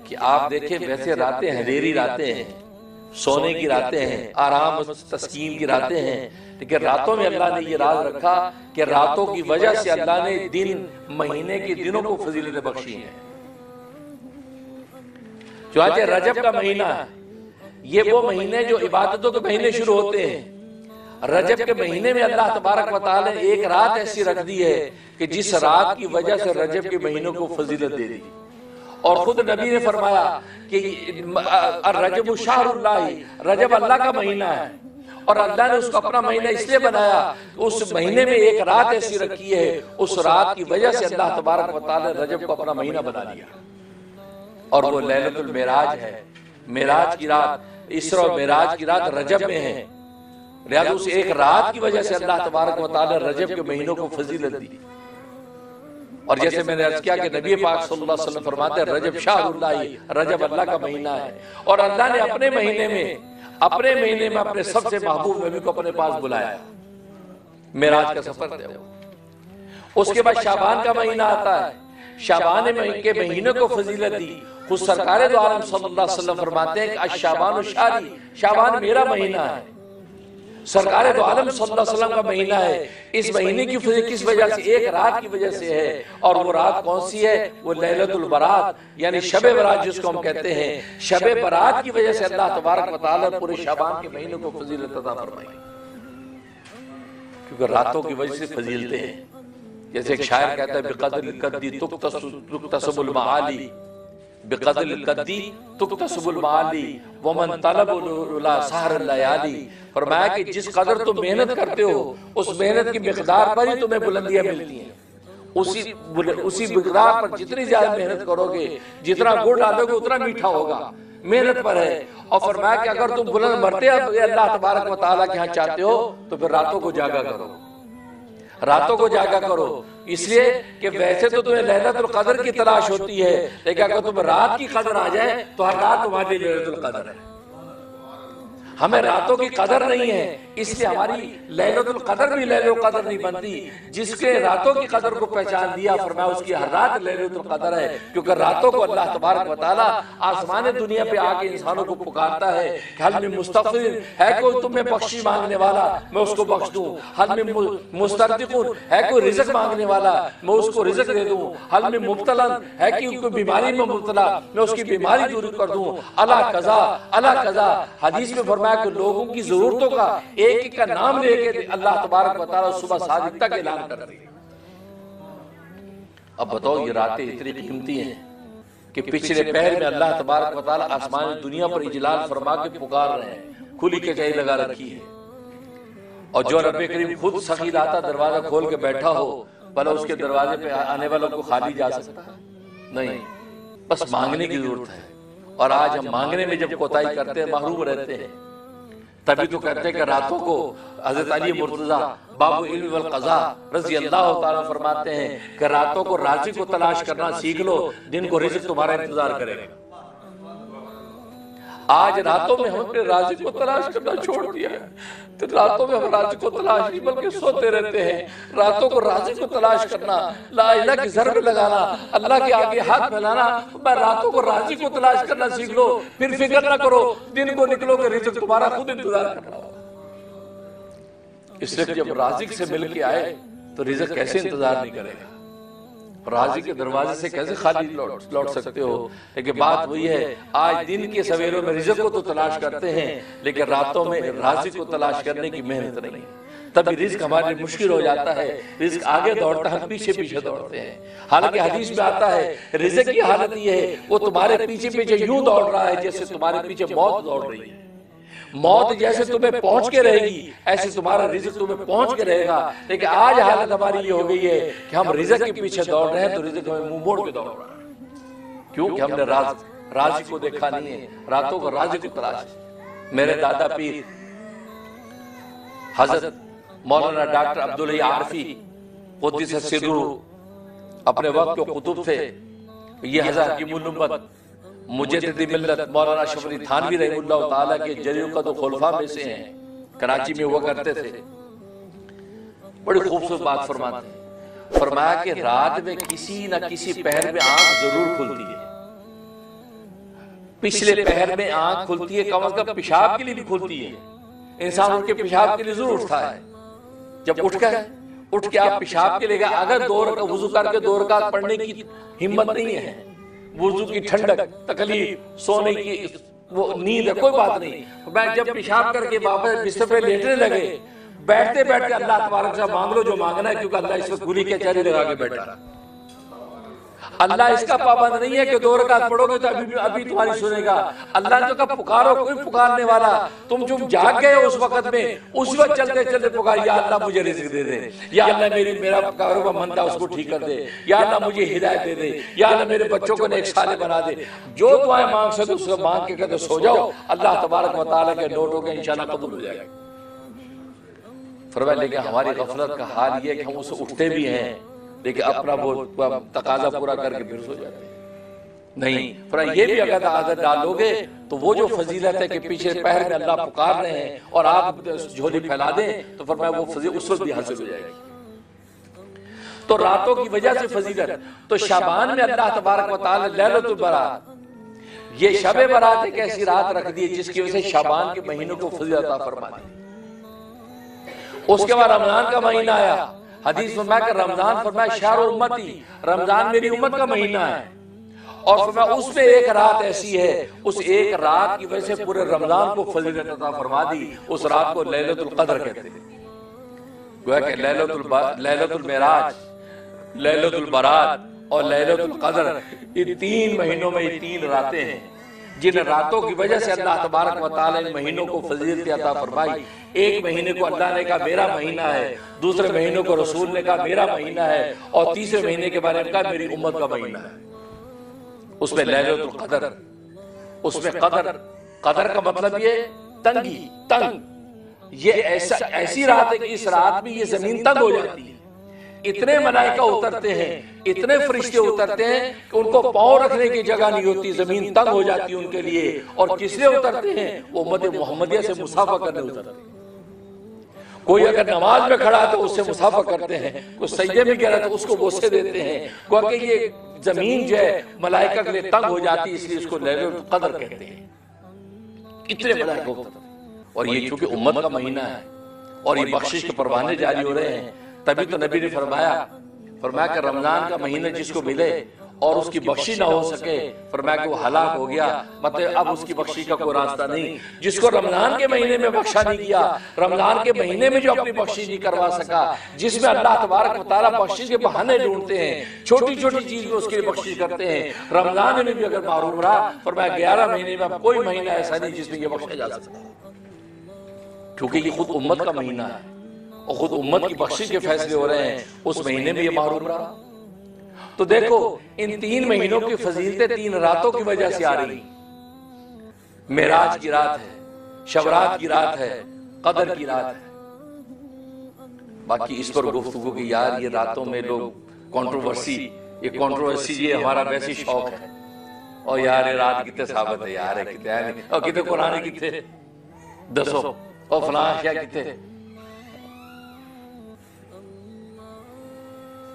کہ آپ دیکھیں ویسے راتیں اندھیری راتیں ہیں، سونے کی راتیں ہیں، آرام تسکین کی راتیں ہیں، لیکن راتوں میں اللہ نے یہ راز رکھا کہ راتوں کی وجہ سے اللہ نے دن مہینے کے دنوں کو فضیلتیں بخشی ہیں۔ چنانچہ رجب کا مہینہ ہے، یہ وہ مہینے جو عبادتوں کے مہینے شروع ہوتے ہیں۔ رجب کے مہینے میں اللہ تبارک و تعالی نے ایک رات ایسی رکھ دی ہے کہ جس رات کی وجہ سے رجب کے مہینوں کو فضیلت دے دی، اور خود نبی نے فرمایا کہ رجب شہر اللہ، رجب اللہ کا مہینہ ہے، اور اللہ نے اس کو اپنا مہینہ اس لیے بنایا، اس مہینے میں ایک رات ایسی رکھی ہے، اس رات کی وجہ سے اللہ تبارک و تعالی نے رجب کو اپنا مہینہ بنا لیا، اور وہ لیلۃ المعراج ہے۔ معراج کی رات، اسراء و معراج کی رات رجب میں ہے، لہذا اس ایک رات کی وجہ سے اللہ تبارک و تعالی نے رجب کے مہینوں کو فضیلت دی۔ اور جیسے میں نے عرض کیا کہ نبی پاک صلی اللہ علیہ وسلم فرماتے ہیں رجب شہر اللہ، رجب اللہ کا مہینہ ہے، اور اللہ نے اپنے مہینے میں اپنے سب سے محبوب نبی کو اپنے پاس بلایا، معراج کا سفر دیا۔ اس کے بعد شعبان کا مہینہ آتا ہے، شعبان کے مہینے کو فضیلت دی۔ خود سرکار دو عالم صلی اللہ علیہ وسلم فرماتے ہیں کہ الشعبان شہری، شعبان میرا مہینہ ہے، سرکار دو عالم صلی اللہ علیہ وسلم کا مہینہ ہے۔ اس مہینے کی فضیلت کس وجہ سے؟ ایک رات کی وجہ سے ہے، اور وہ رات کون سی ہے؟ وہ لیلۃ البرات، یعنی شب برات جس کو ہم کہتے ہیں، شب برات کی وجہ سے اللہ تبارک و تعالی نے پورے شعبان کے مہینے کو فضیلت عطا فرمائی، کیونکہ راتوں کی وجہ سے فضیلتیں ہیں۔ جیسے ایک شاعر کہتا ہے بقدر القدی تکتسب المعالی، بقدر القدی تکتسب المعالی ومن طلب العلا سحر اللیالی۔ فرمایا کہ جس قدر تم محنت کرتے ہو اس محنت کی مقدار پر ہی تمہیں بلندیاں ملتی ہیں، اسی مقدار پر جتنی زیادہ محنت کرو گے، جتنا گڑ ڈالو گے اتنا میٹھا ہوگا، محنت پر ہے۔ اور فرمایا کہ اگر تم بلند مرتے اللہ تبارک و تعالیٰ کے ہاں چاہتے ہو تو پھر راتوں کو جاگا کرو، راتوں کو جاگا کرو، اس لیے کہ ویسے تو تمہیں لیلۃ القدر کی تلاش ہوتی ہے، لیکن اگر تمہیں رات کی قدر آ جائے تو ہر رات تمہاری لیلۃ القدر ہے۔ ہمیں راتوں کی قدر نہیں ہے، اس لیے ہماری لیلۃ القدر بھی لیلۃ القدر نہیں بنتی۔ جس کے راتوں کی قدر کو پہچان دیا، فرمایا اس کی ہر رات لیلۃ القدر ہے، کیونکہ راتوں کو اللہ تبارک و تعالیٰ آسمان دنیا پہ آ کے انسانوں کو پکارتا ہے کہ حل من مستغفر، ہے کوئی تم میں بخشش مانگنے والا میں اس کو بخش دوں، حل من مسترزق، ہے کوئی رزق مانگنے والا میں اس کو رزق دے دوں، حل من مبتلا، ہے کہ کوئی بیماری میں مبتلا میں اس کی بیماری دور کر دوں، اللہ قضا اللہ قضا۔ حدیث میں فرمایا کہ لوگوں کی ضرورتوں کا ایک ایک کا نام لے کے اللہ تبارک و تعالیٰ صبح صادق تک اعلان کرتے ہیں۔ اب بتاؤ یہ راتیں اتنی قیمتی ہیں کہ پچھلے پہر میں اللہ تبارک و تعالیٰ آسمان دنیا پر اجلال فرما کے پکار رہے ہیں، کھلی کچہری لگا رکھی ہے، اور جو رب کریم خود سخی لاتا دروازہ کھول کے بیٹھا ہو، بھلا اس کے دروازے پہ آنے والوں کو خالی جا سکتا ہے؟ نہیں، بس مانگنے کی ضرورت ہے۔ اور آج ہم مانگنے میں جب کوتاہی کرتے ہیں، محروم رہتے ہیں، تبھی تو کہتے ہیں کہ راتوں کو حضرت علی مرتضیٰ باب علم والقضاء رضی اللہ تعالیٰ فرماتے ہیں کہ راتوں کو رازق کو تلاش کرنا سیکھ لو، دن کو رزق تمہارا انتظار کرے گا۔ آج راتوں میں ہم اپنے رازق کو تلاش کرنا چھوڑ دیا ہے، تو راتوں میں ہم رازق کو تلاش نہیں بلکہ سوتے رہتے ہیں۔ راتوں کو رازق کو تلاش کرنا، لا الہ کی ضرب لگانا، اللہ کے آگے ہاتھ پھیلانا، میں راتوں کو رازق کو تلاش کرنا سیکھ لو، پھر فکر نہ کرو دن کو نکلو کہ رزق تمہارا خود انتظار کرنا ہوگا۔ اس لیے جب رازق سے مل کے آئے تو رزق کیسے انتظار نہیں کرے گا؟ رازق کے دروازے سے کیسے خالی لوٹ سکتے ہو؟ لیکن بات وہی ہے، آج دن کے سویروں میں رزق کو تو تلاش کرتے ہیں، لیکن راتوں میں رازق کو تلاش کرنے کی محنت نہیں، تبھی رزق ہمارے لیے مشکل ہو جاتا ہے۔ رزق آگے دوڑتا ہے، پیچھے پیچھے دوڑتے ہیں۔ حالانکہ حدیث میں آتا ہے رزق کی حالت یہ ہے وہ تمہارے پیچھے پیچھے یوں دوڑ رہا ہے جیسے تمہارے پیچھے موت دوڑ رہی ہے۔ موت جیسے تمہیں پہنچ کے رہے گی ایسے تمہارا رزق تمہیں پہنچ کے رہے گا، لیکن آج حالت ہماری یہ ہو گئی ہے کہ ہم رزق کے پیچھے دوڑ رہے ہیں تو رزق ہمیں منہ موڑ کے دوڑ رہا ہے، کیونکہ ہم نے رازق کو دیکھا نہیں ہے، راتوں کو رازق کو تلاش۔ میرے دادا پیر حضرت مولانا ڈاکٹر عبداللہ عارفی قدس سرہ اپنے وقت کے قطب تھے، یہ حضرت حکیم الامت مجدد ملت مولانا اشرف علی تھانوی رحمہ اللہ تعالیٰ کے جلیل القدر خلفاء میں سے ہیں، کراچی میں ہوا کرتے تھے۔ بڑی خوبصورت بات فرماتے ہیں، فرمایا کہ رات میں کسی نہ کسی پہر میں آنکھ ضرور کھلتی ہے، پچھلے پہر میں آنکھ کھلتی ہے، کم از کم پیشاب کے لیے بھی کھلتی ہے، انسان اٹھ کے پیشاب کے لیے ضرور اٹھتا ہے، جب اٹھ کے آپ پیشاب کے لے گا، اگر وضو کر کے 2 رکعت پڑھنے کی ہمت نہیں ہے، وضو کی ٹھنڈک، تکلیف، سونے کی وہ نیند ہے، کوئی بات نہیں، میں جب پیشاب کر کے واپس بستر پہ لیٹنے لگے، بیٹھتے بیٹھتے اللہ تبارک سے مانگ لو جو مانگنا ہے، کیونکہ اللہ اس وقت گولی کے چہرے لگا کے بیٹھا، اللہ اس کا پابند نہیں ہے کہ 2 رکعت پڑھو گے تو ابھی تمہاری سنے گا، اللہ جو کہا پکارو، کوئی پکارنے والا، تم جو جاگ گئے اس وقت میں، اس وقت چلتے چلتے پکار، یا اللہ مجھے رزق دے دے، یا اللہ میرا کاروبار بند تھا اس کو ٹھیک کر دے، یا اللہ مجھے ہدایت دے دے، یا اللہ میرے بچوں کو نیک صالح بنا دے، جو دعائیں مانگ سکتے اس کو مانگ کے کہتے سو جاؤ، اللہ تبارک و تعالیٰ کے نوٹوں کے انشاءاللہ قبول ہو جائے گا۔ فرمایا لیکن ہماری غفلت کا حال یہ ہے کہ ہم اسے اٹھتے بھی ہیں لیکن اپنا وہ تقاضا پورا کر کے پھر سو جاتے ہیں، نہیں، فرمایا یہ بھی اگر عادت ڈالو گے تو وہ جو فضیلت ہے کہ پیچھے پہر میں اللہ پکار رہے ہیں اور آپ جھولی پھیلا دیں، تو فرمایا وہ فضیلت اس وقت بھی حاصل ہو جائے گی۔ تو راتوں کی وجہ سے فضیلت، تو شعبان میں اللہ تبارک و تعالی لیلۃ البرات، یہ شب برات ایک ایسی رات رکھ دی جس کی وجہ سے شعبان کے مہینوں کو فضیلت عطا فرما دی۔ اس کے بعد رمضان کا مہینہ آیا، حدیث فرمایا کہ رمضان فرمایا شہر امتی، رمضان میری امت کا مہینہ ہے، اور فرمایا اس میں ایک رات ایسی ہے، اس ایک رات کی وجہ سے پورے رمضان کو فضیلت عطا فرما دی، اس رات کو لیلۃ القدر کہتے ہیں۔ گویا کہ لیلۃ المعراج، لیلۃ البرات اور لیلۃ القدر، یہ 3 مہینوں میں یہ 3 راتیں ہیں جن راتوں کی وجہ سے اللہ تبارک و تعالی ان مہینوں کو فضیلت عطا فرمائی۔ ایک مہینے کو اللہ نے کہا میرا مہینہ ہے، دوسرے مہینوں کو رسول نے کہا میرا مہینہ ہے، اور تیسرے مہینے کے بارے میں کہا میری امت کا مہینہ ہے۔ اس میں لیلۃ القدر، اس میں قدر کا مطلب یہ تنگی، تنگ، یہ ایسی رات ہے کہ اس رات میں یہ زمین تنگ ہو جاتی ہے، اتنے ملائکہ اترتے ہیں، اتنے فرشتے اترتے ہیں کہ ان کو پاؤں رکھنے کی جگہ نہیں ہوتی، زمین تنگ ہو جاتی ہے ان کے لیے، اور کس لیے اترتے ہیں؟ وہ امت محمدیہ سے مصافحہ کرنے اترتے ہیں۔ کوئی اگر نماز میں کھڑا تو اس سے مصافحہ کرتے ہیں، کوئی سجدے میں گرا تو اس کو بوسے دیتے ہیں، کیونکہ یہ زمین جو ہے ملائکہ کے لیے تنگ ہو جاتی ہے، اس لیے اس کو لیلۃ القدر کہتے ہیں۔ اتنے ملائکہ اترتے ہیں، اور یہ چونکہ امت کا مہینہ ہے اور یہ بخشش کے پروانے جاری ہو رہے ہیں، تبھی تو نبی نے فرمایا کہ رمضان کا مہینہ جس کو ملے اور اس کی بخشی نہ ہو سکے، فرمایا کہ وہ ہلاک ہو گیا، مطلب اب اس کی بخشی کا کوئی راستہ نہیں۔ جس کو رمضان کے مہینے میں بخشا نہیں کیا، رمضان کے مہینے میں جو اپنی بخشی نہیں کروا سکا، جس میں اللہ تبارک و تعالیٰ بخشش کے بہانے ڈھونڈتے ہیں، چھوٹی چھوٹی چیز میں اس کے لیے بخشش کرتے ہیں، رمضان میں بھی اگر محروم رہا، فرمایا 11 مہینے میں کوئی مہینہ ایسا نہیں جس میں یہ بخشا جا سکتا، کیونکہ یہ خود امت کا مہینہ ہے اور خود امت کی بخشش کے فیصلے ہو رہے ہیں، اس مہینے میں یہ محروم رہا۔ تو دیکھو ان 3 مہینوں کی فضیلتیں 3 راتوں کی وجہ سے آ رہی، معراج کی رات ہے، شبرات کی رات ہے، قدر کی رات ہے۔ باقی اس پر گفتگو کی یار یہ راتوں میں لوگ کنٹروورسی یہ ہمارا ویسی شوق ہے، اور یار یہ رات کتنے ثابت ہے، یار کتنے ہے نہیں، اور کتنے قرآن کتنے دسو، اور فلاں کیا کتنے۔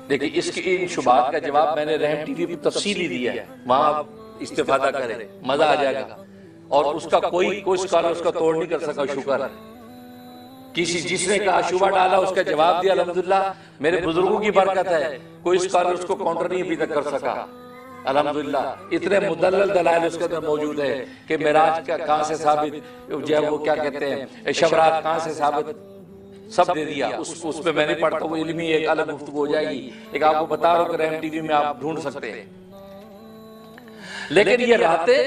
لیکن اس کی ان شبہات کا جواب میں نے رحم ٹی وی پر تفصیلی دیا ہے، وہاں آپ استفادہ کریں، مزہ آ جائے گا، اور اس کا کوئی اسکالر اس کا توڑ نہیں کر سکا، شکر ہے۔ جس نے کہا شبہ ڈالا اس کا جواب دیا، الحمدللہ میرے بزرگوں کی برکت ہے، کوئی اسکالر اس کو کاؤنٹر نہیں ابھی تک کر سکا، الحمدللہ۔ اتنے مدلل دلائل اس کے اندر موجود ہے کہ معراج کا کہاں سے ثابت، جو ہے وہ کیا کہتے ہیں شبرات کہاں سے ثابت، سب دے دیا۔ اس میں میں نہیں پڑھتا، وہ علمی ایک الگ گفتگو ہو جائے گی، ایک آپ کو بتا رہا ہوں کہ رحم ٹی وی میں آپ ڈھونڈ سکتے ہیں۔ لیکن یہ راتیں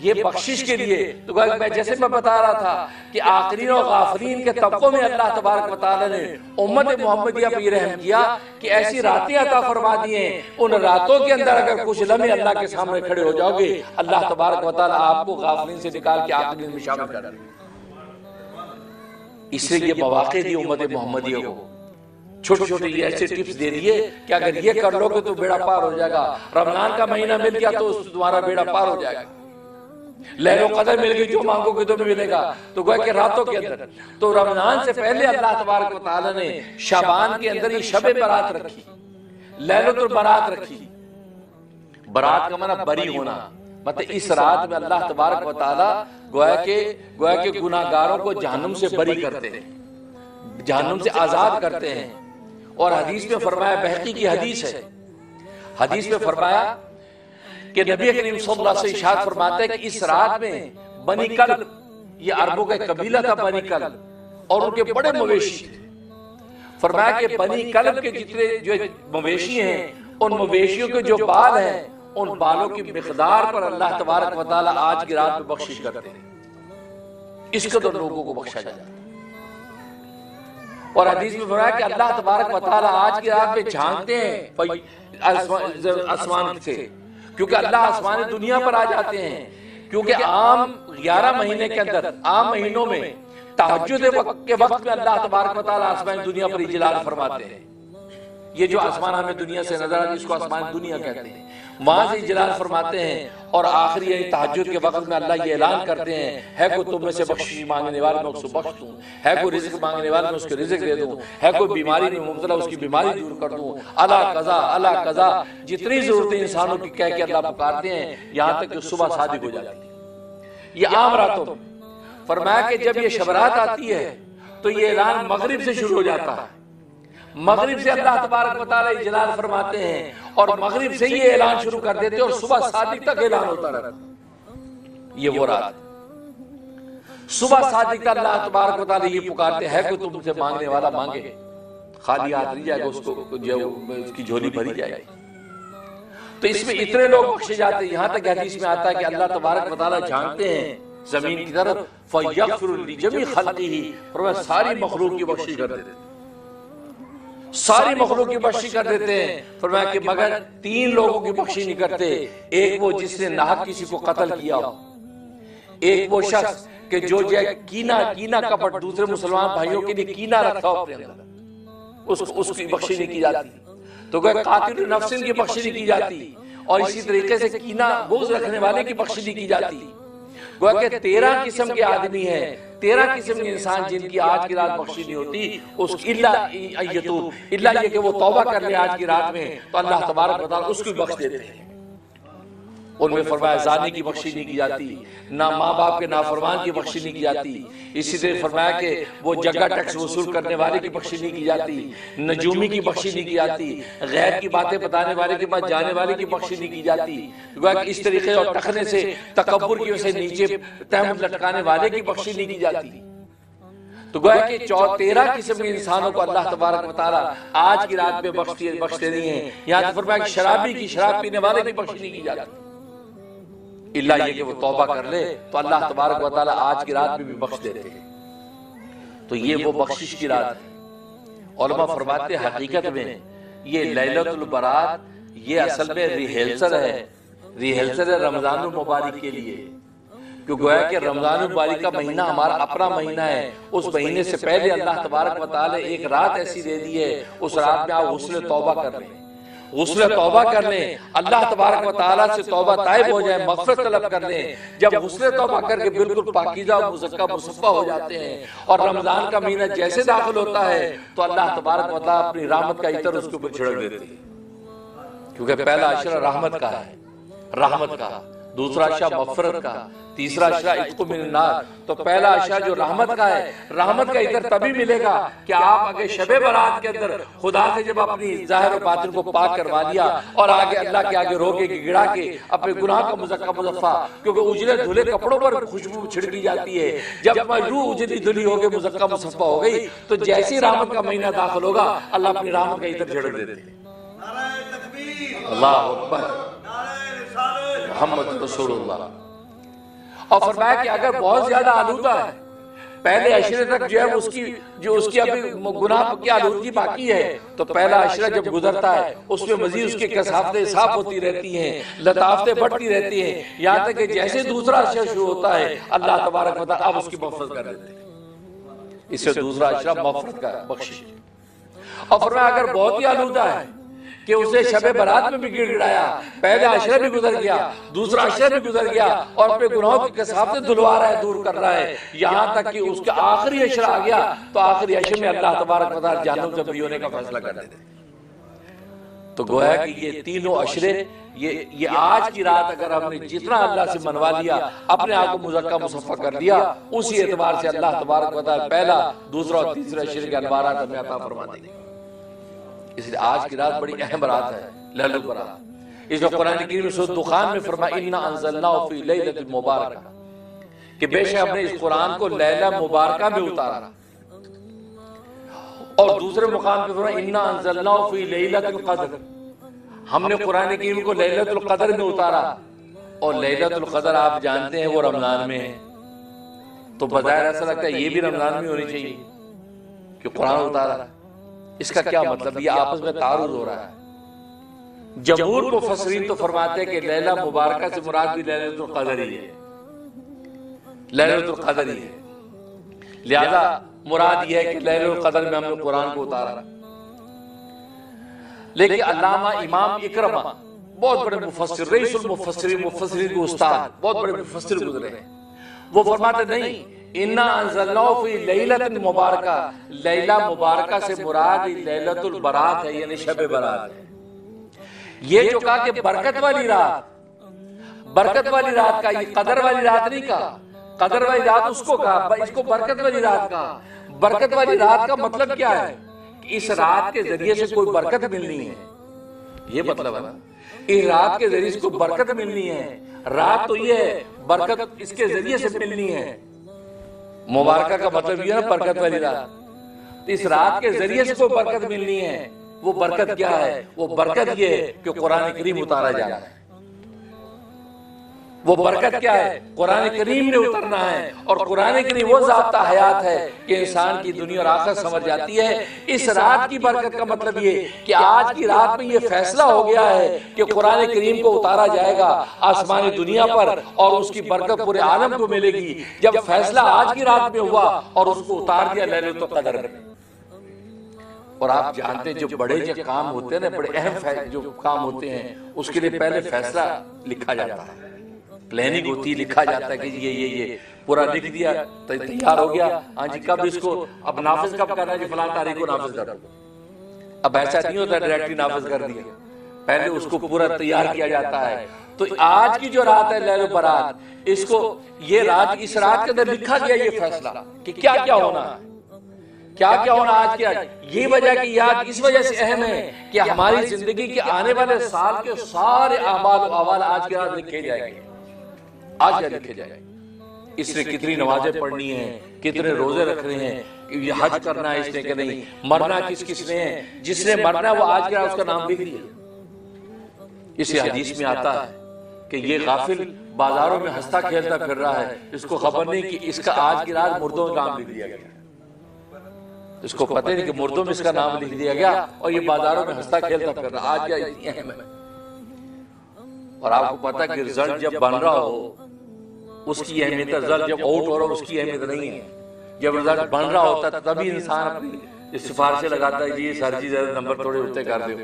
یہ بخشش کے لیے، تو جیسے میں بتا رہا تھا کہ آخرین اور غافلین کے طبقوں میں اللہ تبارک و تعالی نے امت محمدیہ پہ یہ رحم کیا کہ ایسی راتیں عطا فرما دی ہیں، ان راتوں کے اندر اگر کچھ لمحے اللہ کے سامنے کھڑے ہو جاؤ گے، اللہ تبارک و تعالی آپ کو غافلین سے نکال کے آخرین میں شامل کر دیں۔ اس لیے یہ مواقع دی امت محمدیہ کو، چھوٹے چھوٹے یہ ایسے ٹپس دے دیے کہ اگر یہ کر لو گے تو بیڑا پار ہو جائے گا، رمضان کا مہینہ مل گیا تو تمہارا بیڑا پار ہو جائے گا، لیل و قدر مل گئی جو مانگو گے تو ملے گا، تو گویا کہ راتوں کے اندر۔ تو رمضان سے پہلے اللہ تبارک و تعالی نے شعبان کے اندر یہ شب برات رکھی، لیلۃ البرات رکھی. برات کا معنی بری ہونا، مطلب اس رات میں اللہ تبارک و تعالیٰ گویا کہ گناہگاروں کو جہنم سے بری کرتے ہیں، جہنم سے آزاد کرتے ہیں. اور حدیث میں فرمایا، بہقی کی حدیث ہے، حدیث میں فرمایا کہ نبی کریم صلی اللہ علیہ وسلم ارشاد فرماتے ہیں کہ اس رات میں بنی کلب، یہ عربوں کا ایک قبیلہ تھا بنی کلب، اور ان کے بڑے مویشی تھے. فرمایا کہ بنی کلب کے جتنے جو مویشی ہیں، ان مویشیوں کے جو بال ہیں، ان بالوں کی مقدار پر اللہ تبارک و تعالیٰ آج کی رات میں بخشش کرتے ہیں. اس قدر لوگوں کو بخشا جاتا ہے. اور حدیث میں فرمایا کہ اللہ تبارک و تعالیٰ آج کی رات میں جھانکتے ہیں آسمان سے، کیونکہ اللہ آسمان دنیا پر آ جاتے ہیں. کیونکہ عام 11 مہینے کے اندر، عام مہینوں میں تہجد کے وقت میں اللہ تبارک و تعالیٰ آسمان دنیا پر اجلال فرماتے ہیں. یہ جو آسمان ہمیں دنیا سے نظر آتی ہے اس کو آسمان دنیا کہتے ہیں، وہاں سے اجلال فرماتے ہیں. اور آخری یعنی تہجد کے وقت میں اللہ یہ اعلان کرتے ہیں، ہے کوئی تم میں سے بخشش مانگنے والا میں اس کو بخش دوں، ہے کوئی رزق مانگنے والا میں اس کو رزق دے دوں، ہے کوئی بیماری میں مبتلا اس کی بیماری دور کر دوں. اللہ قضا اللہ قضا، جتنی ضرورتیں انسانوں کی کہہ کے اللہ پکارتے ہیں، یہاں تک کہ صبح صادق ہو جاتی ہے. یہ عام راتوں میں. فرمایا کہ جب یہ شب رات آتی ہے تو یہ اعلان مغرب سے شروع ہو جاتا ہے. مغرب سے اللہ تبارک و تعالیٰ اجلال فرماتے ہیں، اور مغرب سے یہ اعلان شروع کر دیتے ہیں، اور صبح صادق تک اعلان ہوتا رہتا. یہ وہ رات، صبح صادق تک اللہ تبارک و تعالیٰ یہ پکارتے ہیں کہ تم سے مانگنے والا مانگے، خالی ہاتھ نہیں جائے گا، اس کو اس کی جھولی بھری جائے گی. تو اس میں اتنے لوگ بخشے جاتے ہیں. یہاں تک حدیث میں آتا ہے کہ اللہ تبارک و تعالیٰ جھانکتے ہیں زمین کی طرف، فَيَغْفِرُ لِجَمِيعِ خَلْقِهِ، اور وہ ساری مخلوق کی بخشش کر دیتے ہیں، ساری مخلوق کی بخشش کر دیتے ہیں. فرمایا کہ مگر 3 لوگوں کی بخشش نہیں کرتے. ایک وہ جس نے ناحق کسی کو قتل کیا ہو، ایک وہ شخص کہ جو کینہ کپٹ دوسرے مسلمان بھائیوں کے لیے کینہ رکھا ہو اپنے اندر، اس کی بخشش نہیں کی جاتی. تو کہ قاتل نفس کی بخشش نہیں کی جاتی. اور اسی طریقے سے کینہ بغض رکھنے والے کی بخشش نہیں کی جاتی. گویا کہ 13 قسم کے آدمی ہیں، 13 قسم کے انسان جن کی آج کی رات بخشش نہیں ہوتی. اس اللہ یہ کہ وہ توبہ کر لے آج کی رات میں، تو اللہ تبارک و تعالیٰ اس کو بخش دیتے ہیں. ان میں فرمایا زانی کی بخشش نہیں کی جاتی، نہ ماں باپ کے نافرمان کی بخشش نہیں کی جاتی. اسی طرح فرمایا کہ وہ جگہ ٹیکس وصول کرنے والے کی بخشش نہیں کی جاتی، نجومی کی بخشش نہیں کی جاتی، غیب کی باتیں بتانے والے کے پاس جانے والے کی بخشش نہیں کی جاتی. گویا کہ اس طریقے اور ٹخنے سے تکبر کی وجہ سے نیچے تہمت لٹکانے والے کی بخشش نہیں کی جاتی. تو گویا کہ 13 قسم کے انسانوں کو اللہ تبارک و تعالیٰ آج کی رات میں بخشتے نہیں ہیں. یہاں فرمایا کہ شرابی کی، شراب پینے والے کی بخشش نہیں کی جاتی. اللہ یہ کہ وہ توبہ کر لے تو اللہ تبارک و تعالیٰ آج کی رات میں بھی بخش دیتے ہیں. تو یہ وہ بخشش کی رات ہے. علماء فرماتے ہیں حقیقت میں یہ لیلۃ البرات یہ اصل میں ریہرسل ہے رمضان المبارک کے لیے. کیوں گویا کہ رمضان المبارک کا مہینہ ہمارا اپنا مہینہ ہے. اس مہینے سے پہلے اللہ تبارک و تعالیٰ ایک رات ایسی دے دی ہے، اس رات میں آپ غسل توبہ کر لیں، غسل توبہ کر لیں، اللہ تبارک و تعالیٰ سے توبہ طائب ہو جائے، مغفرت طلب کر لیں. جب غسل توبہ کر کے بالکل پاکیزہ مزکہ مصفہ ہو جاتے ہیں، اور رمضان کا مہینہ جیسے داخل ہوتا ہے تو اللہ تبارک و تعالیٰ اپنی رحمت کا عطر اس کے اوپر چھڑک دیتے ہیں. کیونکہ پہلا عشرہ رحمت کا ہے، رحمت کا، دوسرا عشرہ مغفرت کا، تیسرا عشرہ عتق من النار. تو پہلا عشرہ جو رحمت کا ہے، رحمت کا عطر تبھی ملے گا کہ آپ اگر شب برات کے اندر خدا سے جب اپنی ظاہر و باطن کو پاک کروا لیا اور آگے اللہ کے آگے روکے کے گڑا کے اپنے گناہ کا مزکہ مصفہ، کیونکہ اجلے دھلے کپڑوں پر خوشبو چھڑکی جاتی ہے. جب روح اجلی دھلی ہو گئی، مزکہ مصفہ ہو گئی، تو جیسی رحمت کا مہینہ داخل ہوگا اللہ اپنی رحمت کا عطر چھڑک دیتے ہیں. اللہ اکبر، محمد رسول اللہ. اور فرمایا کہ اگر بہت زیادہ آلودہ ہے، پہلے عشرے تک جو ہے اس کی ابھی گناہ کی آلودگی باقی ہے، تو پہلا عشرہ جب گزرتا ہے اس میں مزید اس کی کثافتیں صاف ہوتی رہتی ہیں، لطافتیں بڑھتی رہتی ہیں، یہاں تک کہ جیسے دوسرا عشرہ شروع ہوتا ہے اللہ تبارک و تعالیٰ اب اس کی مغفرت کر دیتے ہیں. اس سے دوسرا عشرہ مغفرت کا بخشش. اور فرمایا اگر بہت ہی آلودہ ہے کہ اسے شب برات میں بھی گڑ گڑایا، پہلا عشرہ بھی گزر گیا، دوسرا عشرہ بھی گزر گیا، اور اپنے گناہوں کی کثافتیں دھلوا رہا ہے، دور کر رہا ہے، یہاں تک کہ اس کا آخری عشرہ آ گیا تو آخری عشرے میں اللہ تبارک و تعالیٰ جہنم سے بری ہونے کا فیصلہ کر دیتے. تو گویا کہ یہ تینوں عشرے، یہ آج کی رات اگر ہم نے جتنا اللہ سے منوا لیا، اپنے آپ کو مزکا مصفہ کر دیا، اسی اعتبار سے اللہ تبارک و تعالی پہلا، دوسرا اور تیسرا عشرے کے انوارات ہمیں عطا فرما دیں گے۔ اس لیے آج کی رات بڑی اہم رات ہے، لیلۃ البرات۔ اس جو قرآن کریم میں سورۃ دخان میں فرمایا اِنَّا أَنزَلْنَاهُ فِي لَيْلَةٍ مُبَارَكَةٍ، کہ بے شک ہم نے اس قرآن کو لیلہ مبارکہ میں اتارا، اور دوسرے مقام پہ فرمایا اِنَّا أَنزَلْنَاهُ فِي لَيْلَةِ الْقَدْرِ، ہم نے قرآن کریم کو لیلۃ القدر میں اتارا، اور لیلۃ القدر آپ جانتے ہیں وہ رمضان میں ہے، تو بظاہر ایسا لگتا ہے یہ بھی رمضان میں ہونی چاہیے کہ قرآن اتارا۔ اس کا کیا مطلب؟ یہ آپس میں تعارض ہو رہا ہے۔ جمہور مفسرین تو فرماتے ہیں کہ لیلہ مبارکہ سے مراد بھی لیلۃ القدر ہی ہے، لیلۃ القدر ہی ہے، لہذا مراد یہ ہے کہ لیلۃ القدر میں ہم نے قرآن کو اتارا۔ لیکن علامہ امام اکرمہ بہت بڑے مفسر، رئیس المفسرین، مفسرین کے استاد، بہت بڑے مفسر گزرے ہیں، وہ فرماتے نہیں اِنَّا أَنزَلْنَاهُ فِي لَيْلَةٍ مُبَارَكَةٍ، لیلہ مبارکہ سے مراد لیلۃ البرات ہے، یعنی شب برات ہے۔ یہ جو کہا کہ برکت والی رات، برکت والی رات کا، یہ قدر والی رات نہیں کہا، قدر والی رات اس کو کہا، اس کو برکت والی رات کہا۔ برکت والی رات کا مطلب کیا ہے؟ کہ اس رات کے ذریعے سے کوئی برکت ملنی ہے، یہ مطلب ہے نا، اس رات کے ذریعے سے کوئی برکت ملنی ہے۔ رات تو یہ ہے، برکت اس کے ذریعے سے ملنی ہے۔ مبارکہ کا مطلب یہ ہے نا برکت والی رات، اس رات کے ذریعے سے کوئی برکت ملنی ہے۔ وہ برکت کیا ہے؟ وہ برکت یہ ہے کہ قرآن کریم اتارا جا رہا ہے۔ وہ برکت کیا ہے؟ قرآن کریم نے اترنا ہے، اور قرآن کریم وہ ضابطہ حیات ہے کہ انسان کی دنیا اور آخرت سمجھ جاتی ہے۔ اس رات کی برکت کا مطلب یہ کہ آج کی رات میں یہ فیصلہ ہو گیا ہے کہ قرآن کریم کو اتارا جائے گا آسمانی دنیا پر، اور اس کی برکت پورے عالم کو ملے گی۔ جب فیصلہ آج کی رات میں ہوا اور اس کو اتار دیا لیلۃ القدر میں۔ اور آپ جانتے ہیں جو بڑے جو کام ہوتے ہیں نا، بڑے اہم جو کام ہوتے ہیں، اس کے لیے پہلے فیصلہ لکھا جاتا ہے، پلاننگ ہوتی ہے، لکھا جاتا ہے کہ یہ پورا لکھ دیا، تیار ہو گیا، ہاں جی کب اس کو اب نافذ کب کرنا ہے، جی فلاں تاریخ کو نافذ کر دو۔ اب ایسا نہیں ہوتا ڈائریکٹلی نافذ کر دیا، پہلے اس کو پورا تیار کیا جاتا ہے۔ تو آج کی جو رات ہے لیلۃ البرات، اس کو یہ رات، اس رات کے اندر لکھا گیا یہ فیصلہ کہ کیا کیا ہونا ہے، کیا کیا ہونا آج کیا۔ یہ وجہ کی یاد اس وجہ سے اہم ہے کہ ہماری زندگی کے آنے والے سال کے سارے اعمال و احوال آج کی رات لکھے جائیں گے، آج کیا لکھے جائیں۔ اس نے کتنی نمازیں پڑھنی ہیں، کتنے روزے رکھنے ہیں، یہ حج کرنا ہے اس نے کہ نہیں، مرنا کس کس نے ہے، جس نے مرنا وہ آج کی رات اس کا نام لکھ دیا۔ اس حدیث میں آتا ہے کہ یہ غافل بازاروں میں ہنستا کھیلتا پھر رہا ہے، اس کو خبر نہیں کہ اس کا آج کی رات مردوں کا نام لکھ دیا گیا، اس کو پتہ نہیں کہ مردوں میں اس کا نام لکھ دیا گیا، اور یہ بازاروں میں ہنستا کھیلتا پھر رہا۔ آج کیا اتنی اہم ہے، اور آپ کو پتہ کہ رزلٹ جب بن رہا ہو اس کی اہمیت ہے، رزلٹ جب آؤٹ ہو رہا ہو اس کی اہمیت نہیں ہے۔ جب رزلٹ بن رہا ہوتا ہے تبھی انسان اپنی سفارشیں لگاتا ہے، جی سر جی زیادہ نمبر تھوڑے اتنے کر دو،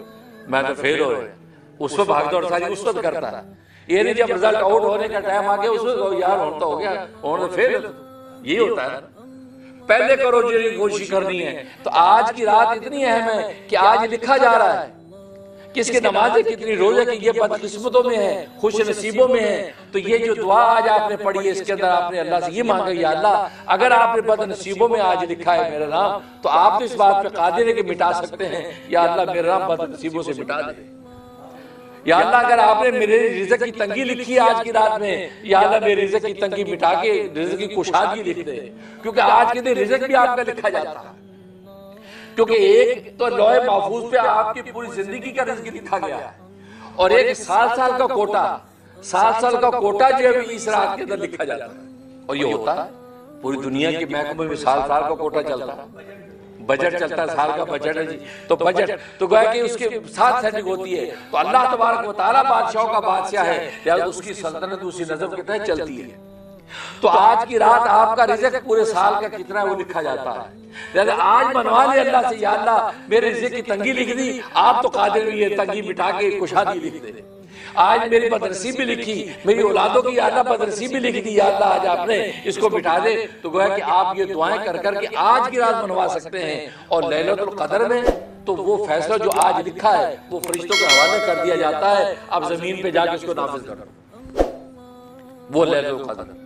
میں تو فیل ہو رہا ہے، اس پہ بھاگ دوڑ ساری اس وقت کرتا ہے۔ یہ نہیں جب رزلٹ آؤٹ ہونے کا ٹائم آ گیا اس وقت یار ہوتا ہو گیا، ہونا فیل یہی ہوتا ہے، پہلے کرو جو کوشش کرنی ہے۔ تو آج کی رات اتنی اہم ہے کہ آج لکھا جا رہا ہے کہ اس کے نمازیں کتنی روزے کی، یہ بدقسمتوں میں ہیں، خوش نصیبوں میں ہیں۔ تو یہ جو دعا آج آپ نے پڑھی ہے اس کے اندر آپ نے اللہ سے یہ مانگا، یا اللہ اگر آپ نے بد نصیبوں میں آج لکھا ہے میرا نام، تو آپ تو اس بات پہ قادر ہے کہ مٹا سکتے ہیں، یا اللہ میرا نام بد نصیبوں سے مٹا دے۔ یا اللہ اگر آپ نے میرے رزق کی تنگی لکھی ہے آج کی رات میں، یا اللہ میرے رزق کی تنگی مٹا کے رزق کی کشادگی لکھ دے، کیونکہ آج کے دن رزق بھی آپ کا لکھا جاتا ہے، کیونکہ ایک تو لوح محفوظ پہ آپ کی پوری زندگی کا رزق لکھا گیا ہے، اور ایک سال کا کوٹا، سال کا کوٹا جو ہے اس رات کے اندر لکھا جاتا ہے۔ اور یہ ہوتا ہے پوری دنیا کے محکمے میں سال کا کوٹا چلتا ہے، بجٹ چلتا ہے، سال کا بجٹ ہے جی، تو بجٹ تو گویا کہ اس کے ساتھ سیٹنگ ہوتی ہے۔ تو اللہ تبارک و تعالیٰ بادشاہوں کا بادشاہ ہے، لہذا اس کی سلطنت اسی نظم کے تحت چلتی ہے۔ تو آج کی رات آپ کا رزق پورے سال کا کتنا ہے وہ لکھا جاتا ہے، لہذا آج منوا لے اللہ سے، یا اللہ میرے رزق کی تنگی لکھ دی، آپ تو قادر ہوئی ہے تنگی مٹا کے کشادگی لکھ دے۔ آج میری بدنصیبی لکھی، میری اولادوں کی یا اللہ بدنصیبی لکھ دی، یا اللہ آج آپ نے اس کو مٹا دے۔ تو گویا کہ آپ یہ دعائیں کر کر کے آج کی رات منوا سکتے ہیں، اور لیلۃ القدر میں تو تو وہ فیصلہ جو آج لکھا ہے وہ فرشتوں کے حوالے کر دیا جاتا ہے، اب زمین پہ جا کے اس کو نافذ کرو، وہ لیلۃ القدر۔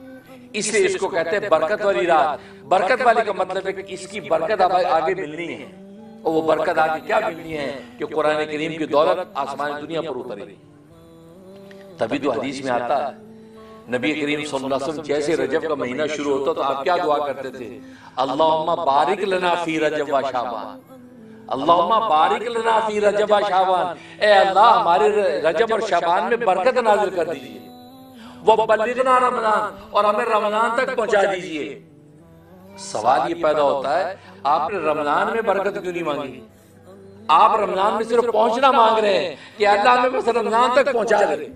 اس لیے اس کو کہتے ہیں برکت والی رات۔ برکت والی کا مطلب ہے کہ اس کی برکت اب آگے ملنی ہے، اور وہ برکت آگے کیا ملنی ہے کہ قرآن کریم کی دولت آسمان دنیا پر اترے گی۔ تبھی تو حدیث میں آتا ہے نبی کریم صلی اللہ علیہ وسلم جیسے رجب کا مہینہ شروع ہوتا تو آپ کیا دعا کرتے تھے؟ اللہم بارک لنا فی رجب و شعبان، اللہم بارک لنا فی رجب و شعبان، اے اللہ ہمارے رجب اور شعبان میں برکت نازل کر دیجئے، وبلغنا رمضان، اور ہمیں رمضان تک پہنچا دیجئے۔ سوال یہ پیدا ہوتا ہے آپ نے رمضان میں برکت کیوں نہیں مانگی؟ آپ رمضان میں صرف پہنچنا مانگ رہے ہیں کہ اللہ ہمیں بس رمضان تک پہنچا دے،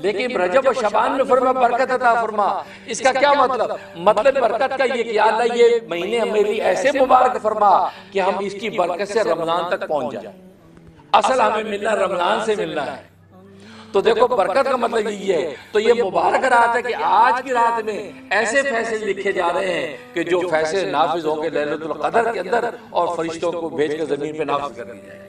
لیکن رجب و شعبان میں فرما برکت عطا فرما۔ اس کا کیا مطلب برکت کا یہ کہ اللہ یہ مہینے میری ایسے مبارک فرما کہ ہم اس کی برکت سے رمضان تک پہنچ جائیں۔ اصل ہمیں ملنا رمضان سے ملنا ہے، تو دیکھو برکت کا مطلب یہ ہے۔ تو یہ مبارک رات ہے کہ آج کی رات میں ایسے فیصلے لکھے جا رہے ہیں کہ جو فیصلے نافذ ہوں گے لیلۃ القدر کے اندر، اور فرشتوں کو بھیج کے زمین پہ نافذ کر دی جائے۔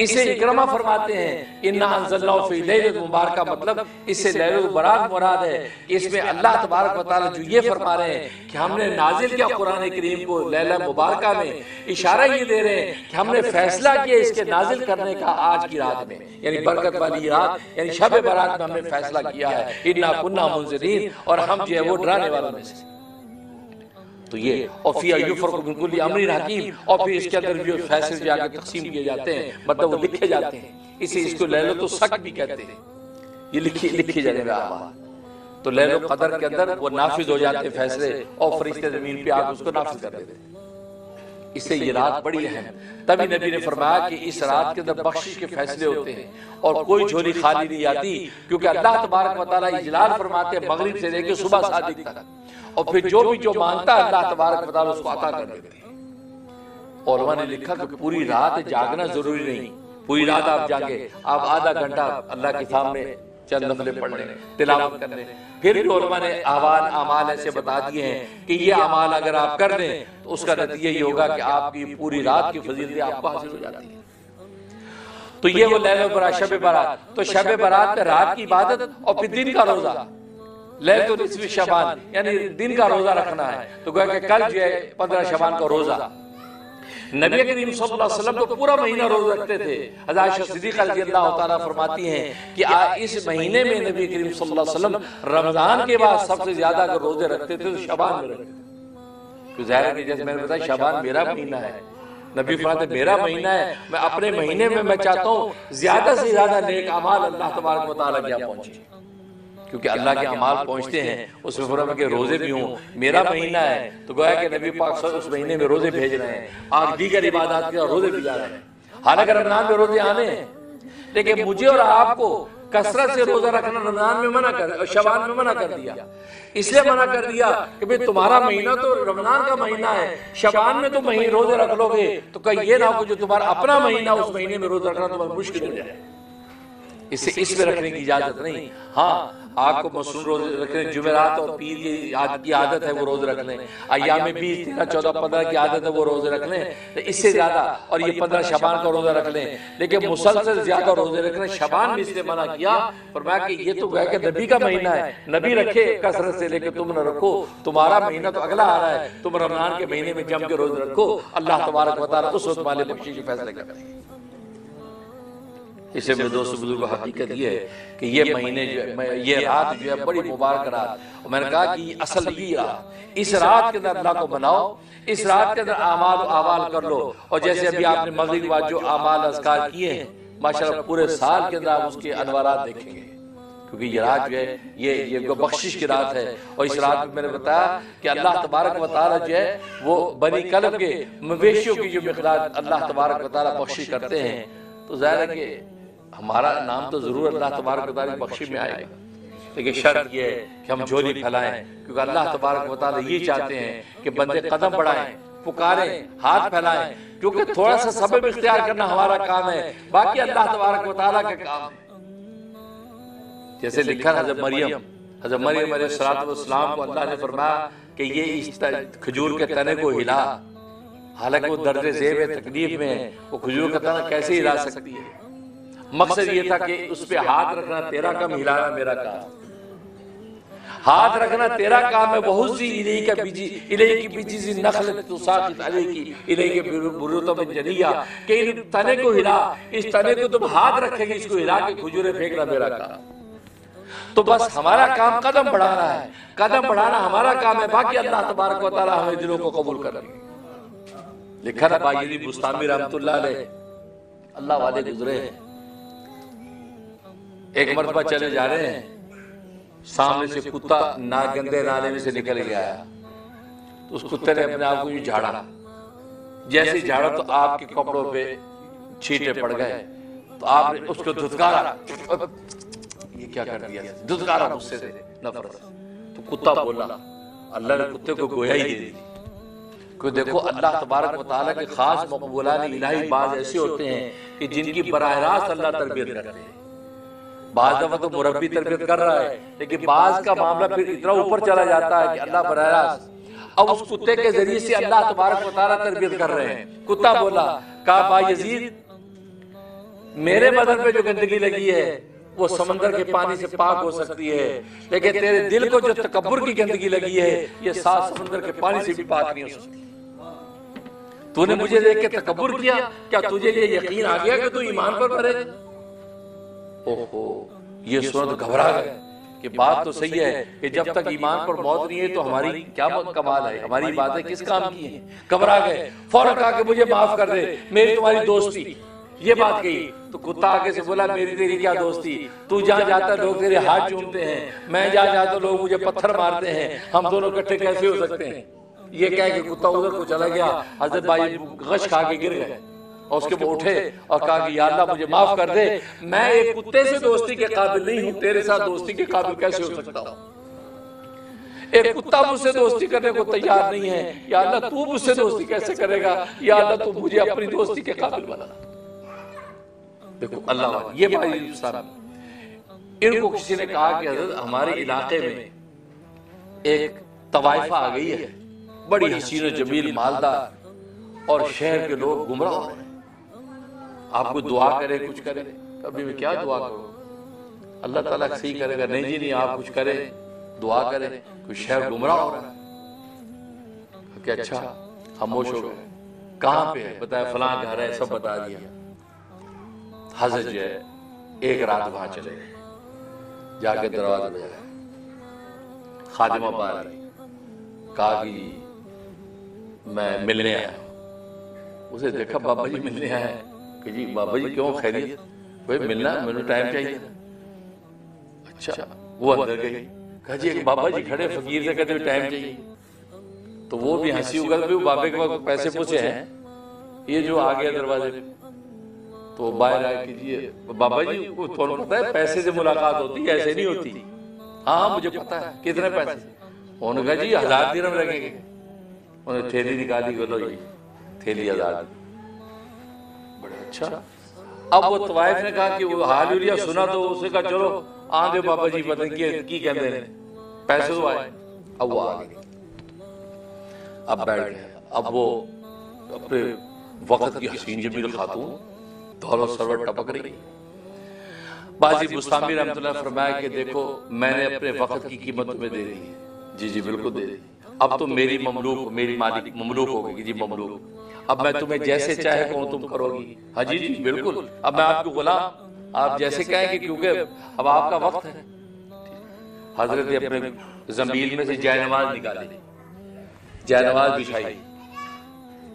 اسے اکرمہ فرماتے ہیں اِنَّا أَنزَلْنَاهُ فِي لَيْلَةٍ مبارکہ، مطلب اس سے لیلۃ البرات مراد ہے کہ اس میں اللہ تبارک و تعالیٰ جو یہ فرما رہے ہیں کہ ہم نے نازل کیا قرآن کریم کو لیلہ مبارکہ میں، اشارہ یہ دے رہے ہیں کہ ہم نے فیصلہ کیا اس کے نازل کرنے کا آج کی رات میں، یعنی برکت والی رات، یعنی شب برات میں ہم نے فیصلہ کیا ہے اِنَّا كُنَّا مُنذِرِينَ، اور ہم جو ہے وہ ڈرانے والوں میں سے۔ تو یہ اور فِيهَا يُفْرَقُ مِنْ كُلِّ أَمْرٍ حَكِيمٍ، اور پھر اس کے اندر جو فیصلے جا کے تقسیم کیے جاتے ہیں، مطلب وہ لکھے جاتے ہیں، اسے اس کو لیلۃ الصق بھی کہتے ہیں، یہ لکھی جانے کا اعمال۔ تو لیلۃ القدر کے اندر وہ نافذ ہو جاتے ہیں فیصلے، اور فرشتے زمین پہ آ کے اس کو نافذ کر دیتے ہیں۔ اس سے یہ رات بڑی اہم، تبھی نبی نے فرمایا کہ اس رات کے اندر بخشش کے فیصلے ہوتے ہیں اور کوئی جھولی خالی نہیں آتی، کیونکہ اللہ تبارک و تعالیٰ اجلال فرماتے ہیں مغرب سے لے کے صبح صادق تک، اور پھر جو بھی جو مانگتا ہے اللہ تبارک و تعالیٰ اس کو عطا کر دیتے ہیں۔ علماء نے لکھا کہ پوری رات جاگنا ضروری نہیں، پوری رات آپ جاگے، آپ آدھا گھنٹہ اللہ کے سامنے چند نفلیں پڑھ لیں، تلاوت کر لیں۔ پھر بھی علماء نے اعمال ایسے بتا دیے ہیں کہ یہ اعمال اگر آپ کر دیں تو اس کا نتیجہ یہ ہوگا کہ آپ کی پوری رات کی فضیلتیں آپ کو حاصل ہو جاتی ہیں۔ تو یہ وہ لیلۃ البرات، شب برات۔ تو شب برات میں رات کی عبادت اور پھر دن کا روزہ، لیلۃ النصف شعبان یعنی دن کا روزہ رکھنا ہے۔ تو گویا کہ کل جو ہے 15 شعبان کا روزہ، نبی کریم صلی اللہ علیہ وسلم تو پورا مہینہ روزہ رکھتے تھے۔ حضرت عائشہ صدیقہ رضی اللہ تعالیٰ فرماتی ہیں کہ اس مہینے میں نبی کریم صلی اللہ علیہ وسلم رمضان کے بعد سب سے زیادہ اگر روزے رکھتے تھے تو شعبان میں رکھتے تھے، کیونکہ ظاہر ہے کہ جیسے میں نے بتایا شعبان میرا مہینہ ہے، نبی فرماتے میرا مہینہ ہے، میں اپنے مہینے میں چاہتا ہوں زیادہ سے زیادہ نیک اعمال اللہ تبارک و تعالیٰ کیا پہنچے، کیونکہ اللہ کے اعمال پہنچتے ہیں۔ اس میں فرمایا کہ روزے بھی ہوں، میرا مہینہ ہے، تو گویا کہ نبی پاک صلی اللہ علیہ وسلم اس مہینے میں روزے بھیج رہے ہیں، آپ دیگر عبادات کے روزے بھی جا رہے ہیں۔ حالانکہ رمضان میں روزے آنے ہیں، لیکن مجھے اور آپ کو کثرت سے روزہ رکھنا رمضان میں منع کر، شعبان میں منع کر دیا۔ اس لیے منع کر دیا کہ بھئی تمہارا مہینہ تو رمضان کا مہینہ ہے، شعبان میں تم روزے رکھ لو گے تو کہیں یہ نہ ہو کہ جو تمہارا اپنا مہینہ اس مہینے میں روزہ رکھنا تمہیں مشکل ہو جائے۔ اس میں رکھنے کی اجازت نہیں۔ ہاں آپ کو مصنون روزے رکھنے، جمعرات اور پیر کی عادت ہے وہ روزے رکھ لیں، ایام 20، 13، 14، 15 کی عادت ہے وہ روزے رکھ لیں، اس سے زیادہ، اور یہ 15 شعبان کا روزہ رکھ لیں، لیکن مسلسل زیادہ روزے رکھنے شعبان میں اس لیے منع کیا، فرمایا کہ یہ تو گویا کہ نبی کا مہینہ ہے، نبی رکھے کثرت سے، لیکن تم نہ رکھو، تمہارا مہینہ تو اگلا آ رہا ہے، تم رمضان کے مہینے میں جم کے روزے رکھو، اللہ تبارک و تعالیٰ اس وقت والے بخشش کے فیصلے کرتے ہیں۔ اسے میں دوست بزرگ حقیقت یہ ہے کہ یہ مہینے یہ رات جو ہے بڑی مبارک رات، اور میں نے کہا کہ اصل یہ رات، اس رات کے اندر اللہ کو بناؤ، اس رات کے اندر اعمال و اعمال کر لو، اور جیسے ابھی آپ نے مغرب کے بعد جو اعمال اذکار کیے ہیں ماشاءاللہ پورے سال کے اندر آپ اس کے انوارات دیکھیں گے، کیونکہ یہ رات جو ہے یہ بخشش کی رات ہے۔ اور اس رات میں نے بتایا کہ اللہ تبارک و تعالیٰ جو ہے وہ بنی کلب کے مویشیوں کی جو مقدار اللہ تبارک و تعالیٰ بخشش کرتے ہیں، تو ظاہر ہے کہ ہمارا نام تو ضرور اللہ تبارک و تعالیٰ بخشش میں آئے گا، لیکن شرط یہ ہے کہ ہم جھولی پھیلائیں، کیونکہ اللہ تبارک و تعالیٰ یہ چاہتے ہیں کہ بندے قدم بڑھائیں، پکاریں، ہاتھ پھیلائیں، کیونکہ تھوڑا سا سبب اختیار کرنا ہمارا کام ہے، باقی اللہ تبارک و تعالیٰ کا کام ہے۔ جیسے لکھا حضرت مریم علیہ السلام کو اللہ نے فرمایا کہ یہ اس کھجور کے تنے کو ہلا، حالانکہ وہ درد ذیل ہے، تکلیف میں ہے، وہ کھجور کا تنا کیسے ہلا سکتی ہے؟ مقصد یہ تھا کہ اس پہ ہاتھ رکھنا تیرا کام، ہلانا میرا کام۔ ہاتھ رکھنا تیرا کام ہے، وَهُزِّي إِلَيْكِ بِجِذْعِ النَّخْلَةِ تُسَاقِطْ عَلَيْكِ إِلَيْكِ بُرُوتًا جَنِيًّا، کہ ان تنے کو ہلا، اس تنے کو تم ہاتھ رکھے گی، اس کو ہلا کے کھجوریں پھینکنا میرا کام۔ تو بس ہمارا کام قدم بڑھانا ہے، قدم بڑھانا ہمارا کام ہے، باقی اللہ تبارک و تعالیٰ ہمیں دلوں کو قبول کر لے۔ لکھا نا بایزید بستامی رحمت اللہ علیہ، اللہ والے گزرے ہیں، ایک مرتبہ چلے جا رہے ہیں، سامنے سے کتا گندے نالے میں سے نکل گیا ہے، تو اس کتے نے اپنے آپ کو یہ جھاڑا، جیسے جھاڑا تو آپ کے کپڑوں پہ چھینٹے پڑ گئے، تو آپ نے اس کو دھتکارا، یہ کیا کر دیا، دھتکارا غصے سے، نفرت۔ تو کتا بولا، اللہ نے کتے کو گویا ہی دے دی، کہ دیکھو اللہ تبارک و تعالیٰ کے خاص مقبولان الہی بعض ایسے ہوتے ہیں کہ جن کی براہ راست اللہ تربیت کرتے ہیں۔ بعض دفعہ تو مربی تربیت کر رہا ہے، لیکن بعض کا معاملہ پھر اتنا اوپر چلا جاتا ہے کہ اللہ براہ راست اب اس کتے کے ذریعے سے اللہ تبارک و تعالیٰ تربیت کر رہے ہیں۔ کتا بولا، کہا بایزید میرے بدن پہ جو گندگی لگی ہے وہ سمندر کے پانی سے پاک ہو سکتی ہے، لیکن تیرے دل کو جو تکبر کی گندگی لگی ہے یہ سات سمندر کے پانی سے بھی پاک نہیں ہو سکتی۔ تو نے مجھے دیکھ کے تکبر کیا، کیا تجھے یہ یقین آ گیا کہ تو ایمان پر مرے؟ اوہو، یہ سنا تو گھبرا گئے کہ بات تو صحیح ہے کہ جب تک ایمان پر موت نہیں ہے تو ہماری کیا کمال ہے، ہماری باتیں کس کام کی ہیں؟ گھبرا گئے، فوراً کہا کہ مجھے معاف کر دے، میری تمہاری دوستی، یہ بات کہی۔ تو کتا آگے سے بولا میری تیری کیا دوستی، تو جہاں جاتا لوگ تیرے ہاتھ چومتے ہیں، میں جہاں جاتا لوگ مجھے پتھر مارتے ہیں، ہم دونوں کٹھے کیسے ہو سکتے ہیں؟ یہ کہہ کہ کتا ادھر کو چلا گیا، حضرت بھائی غش کھا کے گر گئے اور اس کے بعد اٹھے اور کہا کہ یا اللہ مجھے معاف کر دے، میں ایک کتے سے دوستی کے قابل نہیں ہوں، تیرے ساتھ دوستی کے قابل کیسے ہو سکتا ہوں؟ ایک کتا مجھ سے دوستی کرنے کو تیار نہیں ہے، یا اللہ تو مجھ سے دوستی کیسے کرے گا؟ یا اللہ تو مجھے اپنی دوستی کے قابل بنا۔ دیکھو اللہ، یہ بھائی صاحب، ان کو کسی نے کہا کہ حضرت ہمارے علاقے میں ایک طوائفہ آ گئی ہے، بڑی حسین و جمیل مالدار، اور شہر کے لوگ گمراہ ہو رہے ہیں، آپ کو دعا کرے کچھ کرے؟ کبھی میں کیا دعا کروں، اللہ تعالیٰ صحیح کرے گا؟ نہیں جی نہیں، آپ کچھ کرے، دعا کرے، کوئی شہر گمراہ ہو رہا ہے۔ کہ اچھا، خاموش ہو گئے، کہاں پہ ہے؟ بتایا فلاں گھر ہے، سب بتا دیا۔ حضرت جو ہے ایک رات وہاں چلے گئے، جا کے دروازہ بجایا، خادمہ باہر آئی، کہا کہ میں ملنے آیا ہوں۔ اسے دیکھا بابا جی ملنے آیا ہے، کہ جی بابا جی کیوں، خیریت؟ بھائی ملنا، مجھے ٹائم چاہیے۔ اچھا، وہ اندر گئی، کہا جی ایک بابا جی کھڑے فقیر سے کہتے ٹائم چاہیے، تو وہ بھی ہنسی اگل بھی، بابے کے پاس پیسے پوچھے ہیں، یہ جو آ گیا دروازے پہ، تو باہر آئے کہ جی بابا جی تو پتہ ہے پیسے سے ملاقات ہوتی ہے، ایسے نہیں ہوتی۔ ہاں مجھے پتا ہے، کتنے پیسے؟ انہوں نے کہا جی 1000 درہم لگیں گے۔ انہوں نے تھیلی نکالی، گلو جی تھیلی 1000۔ بڑا اچھا۔ اب وہ طوائف نے کہا کہ وہ حال ہولیا سنا، تو اسے کہا چلو آن دے بابا جی، پتہ کی کہتے ہیں، پیسے تو آئے۔ اب وہ آگے، اب بیٹھ گئے، اب وہ اپنے وقت کی حسین جمیل خاتون دولت سرور ٹپک رہی۔ بازی بستامی رحمت اللہ فرمایا کہ دیکھو میں نے اپنے وقت کی قیمت تمہیں دے دی ہے۔ جی جی بالکل دے دی، اب تو میری مملوک، میری مالک مملوک ہو گئی جی، مملوک، اب میں تمہیں جیسے چاہے کہوں تم کرو گی۔ ہاں جی جی بالکل، اب میں آپ کو غلام، آپ جیسے کہیں گے، کیونکہ اب آپ کا وقت ہے۔ حضرت نے اپنے زنبیل میں سے جائے نماز نکالی، جائے نماز بچھائی،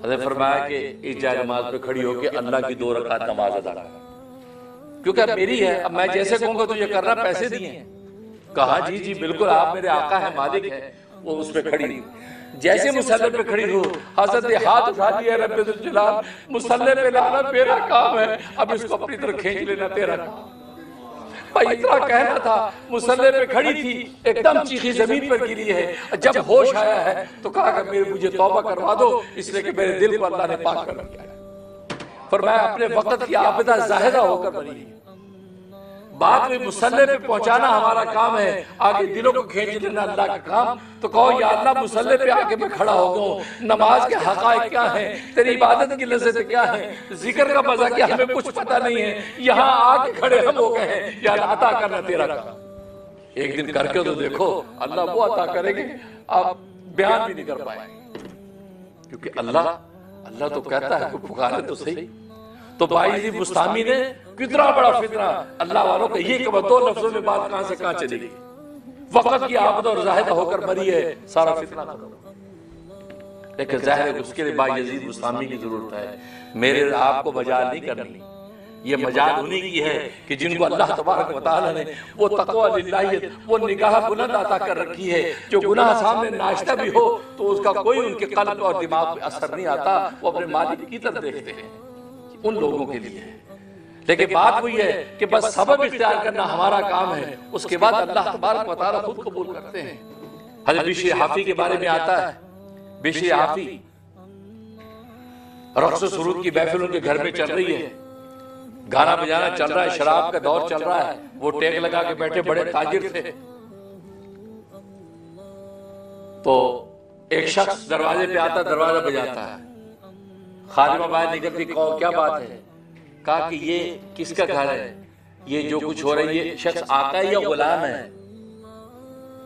حضرت فرمایا کہ اس جائے نماز پہ کھڑی ہو کے اللہ کی 2 رکعت نماز ادا کر، کیونکہ اب میری ہے، اب میں جیسے کہوں گا تو یہ کرنا، پیسے دیے ہیں۔ کہا جی جی بالکل، آپ میرے آقا ہے، مالک ہے۔ وہ اس پہ کھڑی ہوئی، جیسے مسلح پہ کھڑی ہو، حضرت نے ہاتھ اٹھا دیا، رب ذوالجلال مسلح پہ لانا میرا کام ہے، اب اس کو اپنی طرف کھینچ لینا تیرا کام۔ بھائی اتنا کہنا تھا، مسلح پہ کھڑی تھی، ایک دم چیخی زمین پر گری ہے، جب ہوش آیا ہے تو کہا کہ مجھے توبہ کروا دو، اس لیے کہ میرے دل کو اللہ نے پاک کر دیا ہے۔ فرمایا اپنے وقت کی عابدہ زاہدہ ہو کر بنی، بات کوئی مصلی پہ پہنچانا ہمارا کام ہے، آگے دلوں کو کھینچ لینا اللہ کا کام، تو کہو یا اللہ مصلی پہ آ کے میں کھڑا ہو گیا ہوں، نماز کے حقائق کیا ہیں، تیری عبادت کی لذت کیا ہے، ذکر کا مزہ کیا، ہمیں کچھ پتہ نہیں ہے، یہاں آ کے کھڑے ہم ہو گئے ہیں، یا اللہ عطا کرنا تیرا کام۔ ایک دن کر کے تو دیکھو، اللہ وہ عطا کریں گے آپ بیان بھی نہیں کر پائیں گے، کیونکہ اللہ تو کہتا ہے کوئی پکارے تو صحیح۔ تو بائزی بستامی نے کتنا بڑا فتنہ اللہ والوں کا یہ کہ وہ 2 لفظوں میں بات کہاں سے کہاں چلی گئی، وقت کی آبد اور زاہدہ ہو کر مری ہے، سارا فتنہ ختم۔ لیکن ظاہر ہے اس کے لیے بائزی بستامی کی ضرورت ہے، میرے آپ کو مجال نہیں کرنی، یہ مجال انہی کی ہے کہ جن کو اللہ تبارک و تعالیٰ نے وہ تقوی للہیت، وہ نگاہ بلند عطا کر رکھی ہے، جو گناہ سامنے ناشتہ بھی ہو تو اس کا کوئی ان کے قلب اور دماغ پہ اثر نہیں آتا، وہ اپنے مالک کی طرف دیکھتے ہیں، ان لوگوں کے لیے ہے۔ لیکن بات وہی ہے کہ بس سبب اختیار کرنا ہمارا کام ہے، اس کے بعد اللہ تبارک و تعالیٰ خود قبول کرتے ہیں۔ حضرت بشر حافی کے بارے میں آتا ہے، بشر حافی رقص و سرود کی محفل ان کے گھر میں چل رہی ہے، گانا بجانا چل رہا ہے، شراب کا دور چل رہا ہے، وہ ٹیک لگا کے بیٹھے بڑے تاجر تھے۔ تو ایک شخص دروازے پہ آتا، دروازہ بجاتا ہے، خادمہ باہر نکلتی، کیا بات ہے؟ کہا کہ یہ کس کا گھر ہے، یہ جو کچھ ہو رہا ہے یہ شخص آقا یا غلام ہے،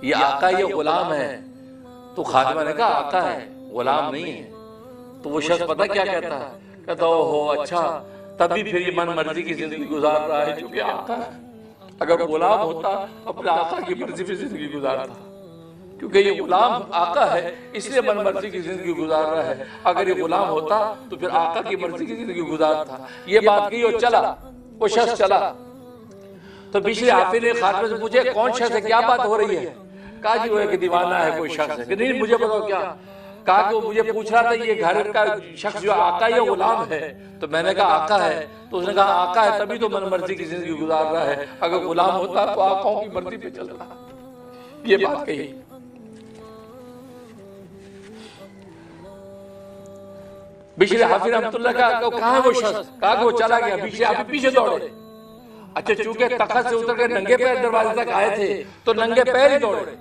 یہ آقا یا غلام ہے؟ تو خادمہ نے کہا آقا ہے، غلام نہیں ہے۔ تو وہ شخص پتہ کیا کہتا ہے؟ کہتا ہو اچھا، تبھی پھر یہ من مرضی کی زندگی گزار رہا ہے چونکہ آقا ہے، اگر غلام ہوتا اپنے آقا کی مرضی پہ زندگی گزارتا، کیونکہ یہ غلام آقا ہے اس لیے من مرضی کی زندگی گزار رہا ہے، اگر یہ غلام ہوتا تو پھر آقا کی مرضی کی زندگی گزارتا۔ یہ بات کہی اور چلا، وہ شخص چلا۔ تو بشر حافی نے خاتمے سے پوچھے کون شخص ہے، کیا بات ہو رہی ہے؟ کہا جی وہ ایک دیوانہ ہے، کوئی شخص ہے۔ کہ نہیں مجھے بتاؤ کیا؟ کہا کہ وہ مجھے پوچھ رہا تھا یہ گھر کا شخص جو آقا یا غلام ہے؟ تو میں نے کہا آقا ہے۔ تو اس نے کہا آقا ہے تبھی تو من مرضی کی زندگی گزار رہا ہے، اگر غلام ہوتا تو آقاؤں کی مرضی پہ چلتا۔ یہ بات کہی۔ بشر حافی رحمت اللہ کا کہاں ہے وہ شخص؟ کہا کہ وہ چلا گیا۔ بشر حافی پیچھے دوڑے۔ اچھا چونکہ تخت سے اتر کے ننگے پیر دروازے تک آئے تھے تو ننگے پیر ہی دوڑے،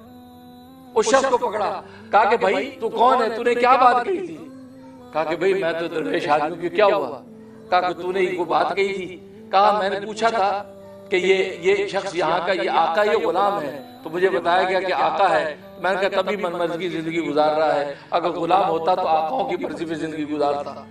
اس شخص کو پکڑا، کہا کہ بھائی تو کون ہے، تو نے کیا بات کہی تھی؟ کہا کہ بھائی میں تو درویش آدمی ہوں، کیا ہوا؟ کہا کہ تو نے کوئی بات کہی تھی؟ کہا میں نے پوچھا تھا کہ یہ شخص یہاں کا یہ آقا یا غلام ہے، تو مجھے بتایا گیا کہ آقا ہے۔ میں نے کہا تبھی من مرضی کی زندگی گزار رہا ہے، اگر غلام ہوتا تو آقاؤں کی مرضی پہ زندگی گزارتا۔